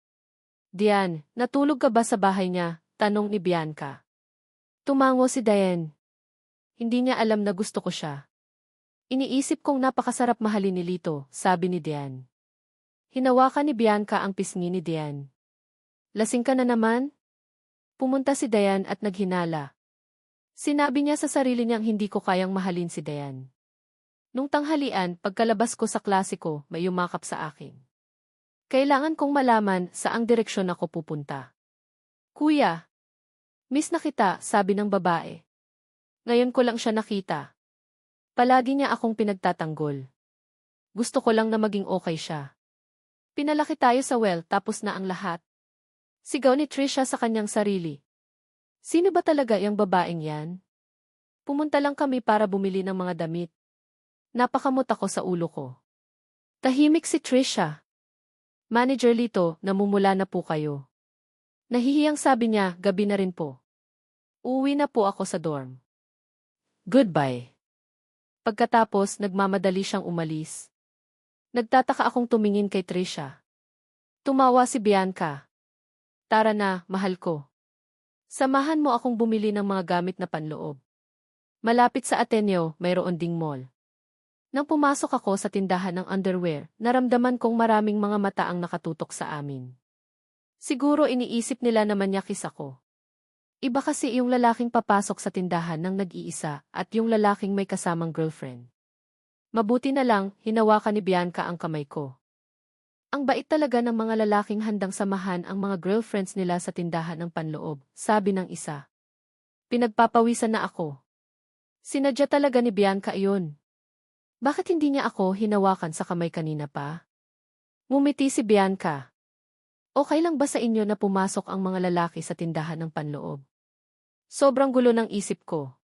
Diane, natulog ka ba sa bahay niya? Tanong ni Bianca. Tumango si Diane. Hindi niya alam na gusto ko siya. Iniisip kong napakasarap mahalin ni Lito, sabi ni Diane. Hinawakan ni Bianca ang pisngi ni Diane. Lasing ka na naman? Pumunta si Diane at naghinala. Sinabi niya sa sarili niyang hindi ko kayang mahalin si Diane. Nung tanghalian, pagkalabas ko sa klase ko, may yumakap sa akin. Kailangan kong malaman saang direksyon ako pupunta. Kuya, miss na kita, sabi ng babae. Ngayon ko lang siya nakita. Palagi niya akong pinagtatanggol. Gusto ko lang na maging okay siya. Pinalaki tayo sa well, tapos na ang lahat. Sigaw ni Trisha sa kanyang sarili. Sino ba talaga yung babaeng yan? Pumunta lang kami para bumili ng mga damit. Napakamot ako sa ulo ko. Tahimik si Trisha. Manager Lito, namumula na po kayo. Nahihiyang sabi niya, gabi na rin po. Uuwi na po ako sa dorm. Goodbye. Pagkatapos, nagmamadali siyang umalis. Nagtataka akong tumingin kay Trisha. Tumawa si Bianca. Tara na, mahal ko. Samahan mo akong bumili ng mga gamit na panloob. Malapit sa Ateneo, mayroon ding mall. Nang pumasok ako sa tindahan ng underwear, naramdaman kong maraming mga mata ang nakatutok sa amin. Siguro iniisip nila na manyakis ako. Iba kasi yung lalaking papasok sa tindahan ng nag-iisa at yung lalaking may kasamang girlfriend. Mabuti na lang, hinawakan ni Bianca ang kamay ko. Ang bait talaga ng mga lalaking handang samahan ang mga girlfriends nila sa tindahan ng panloob, sabi ng isa. Pinagpapawisan na ako. Sinadya talaga ni Bianca iyon. Bakit hindi niya ako hinawakan sa kamay kanina pa? Ngumiti si Bianca. Okay lang ba sa inyo na pumasok ang mga lalaki sa tindahan ng panloob? Sobrang gulo ng isip ko.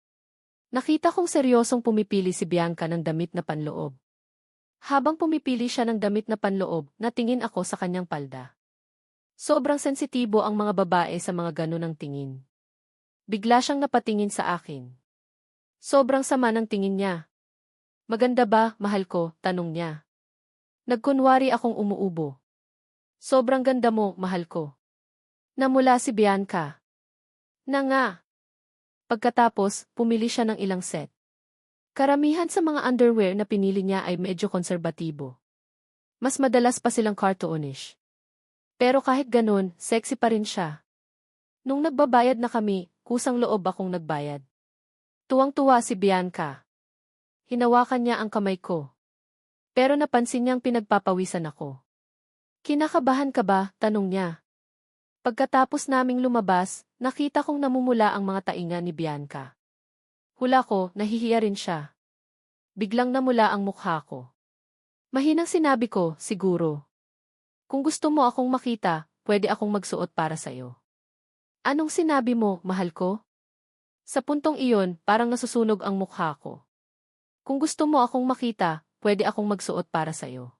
Nakita kong seryosong pumipili si Bianca ng damit na panloob. Habang pumipili siya ng damit na panloob, natingin ako sa kanyang palda. Sobrang sensitibo ang mga babae sa mga ganunang tingin. Bigla siyang napatingin sa akin. Sobrang sama ng tingin niya. Maganda ba, mahal ko? Tanong niya. Nagkunwari akong umuubo. Sobrang ganda mo, mahal ko. Namula si Bianca. Na nga. Pagkatapos, pumili siya ng ilang set. Karamihan sa mga underwear na pinili niya ay medyo konserbatibo. Mas madalas pa silang cartoonish. Pero kahit ganun, sexy pa rin siya. Nung nagbabayad na kami, kusang loob akong nagbayad. Tuwang-tuwa si Bianca. Hinawakan niya ang kamay ko. Pero napansin niyang pinagpapawisan ako. Kinakabahan ka ba? Tanong niya. Pagkatapos naming lumabas, nakita kong namumula ang mga tainga ni Bianca. Hula ko, nahihiya rin siya. Biglang namula ang mukha ko. Mahinang sinabi ko, siguro. Kung gusto mo akong makita, pwede akong magsuot para sa'yo. Anong sinabi mo, mahal ko? Sa puntong iyon, parang nasusunog ang mukha ko. Kung gusto mo akong makita, pwede akong magsuot para sa'yo.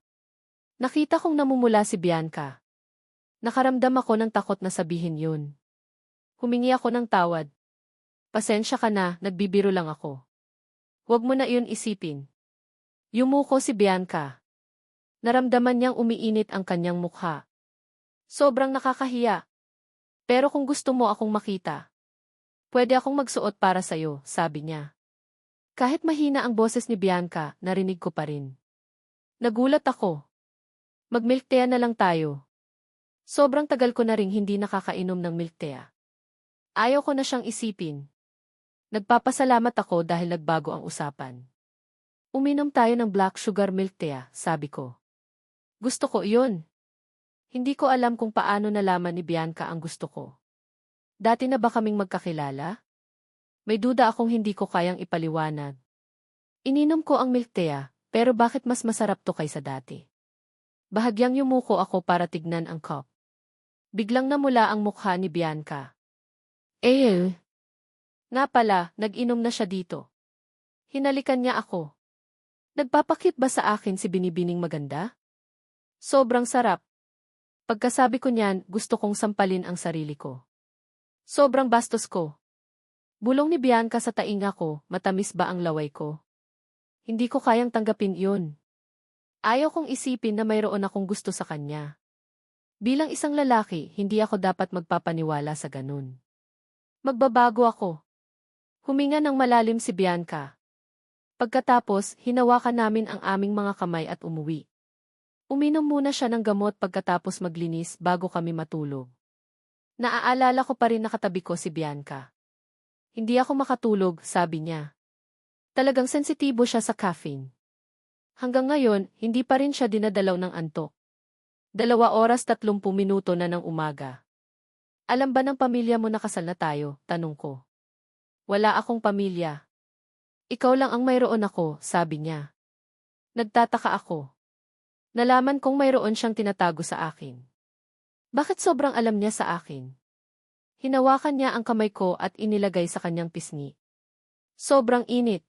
Nakita kong namumula si Bianca. Nakaramdam ako ng takot na sabihin yun. Humingi ako ng tawad. Pasensya ka na, nagbibiro lang ako. Huwag mo na iyon isipin. Yumuko si Bianca. Naramdaman niyang umiinit ang kanyang mukha. Sobrang nakakahiya. Pero kung gusto mo akong makita, pwede akong magsuot para sa'yo, sabi niya. Kahit mahina ang boses ni Bianca, narinig ko pa rin. Nagulat ako. Mag-milk tea na lang tayo. Sobrang tagal ko na ring hindi nakakainom ng milk tea. Ayaw ko na siyang isipin. Nagpapasalamat ako dahil nagbago ang usapan. Uminom tayo ng black sugar milk tea, sabi ko. Gusto ko iyon. Hindi ko alam kung paano nalaman ni Bianca ang gusto ko. Dati na ba kaming magkakilala? May duda akong hindi ko kayang ipaliwanag. Ininom ko ang milk tea, pero bakit mas masarap to kaysa dati? Bahagyang yumuko ako para tignan ang cup. Biglang namula ang mukha ni Bianca. Nga pala, nag-inom na siya dito. Hinalikan niya ako. Nagpapakit ba sa akin si Binibining maganda? Sobrang sarap. Pagkasabi ko niyan, gusto kong sampalin ang sarili ko. Sobrang bastos ko. Bulong ni Bianca sa tainga ko, matamis ba ang laway ko? Hindi ko kayang tanggapin iyon. Ayaw kong isipin na mayroon akong gusto sa kanya. Bilang isang lalaki, hindi ako dapat magpapaniwala sa ganun. Magbabago ako. Huminga ng malalim si Bianca. Pagkatapos, hinawakan namin ang aming mga kamay at umuwi. Uminom muna siya ng gamot pagkatapos maglinis bago kami matulog. Naaalala ko pa rin nakatabi ko si Bianca. Hindi ako makatulog, sabi niya. Talagang sensitibo siya sa caffeine. Hanggang ngayon, hindi pa rin siya dinadalaw ng antok. 2:30 minuto na ng umaga. Alam ba ng pamilya mo na kasal na tayo? Tanong ko. Wala akong pamilya. Ikaw lang ang mayroon ako, sabi niya. Nagtataka ako. Nalaman kong mayroon siyang tinatago sa akin. Bakit sobrang alam niya sa akin? Hinawakan niya ang kamay ko at inilagay sa kanyang pisngi. Sobrang init.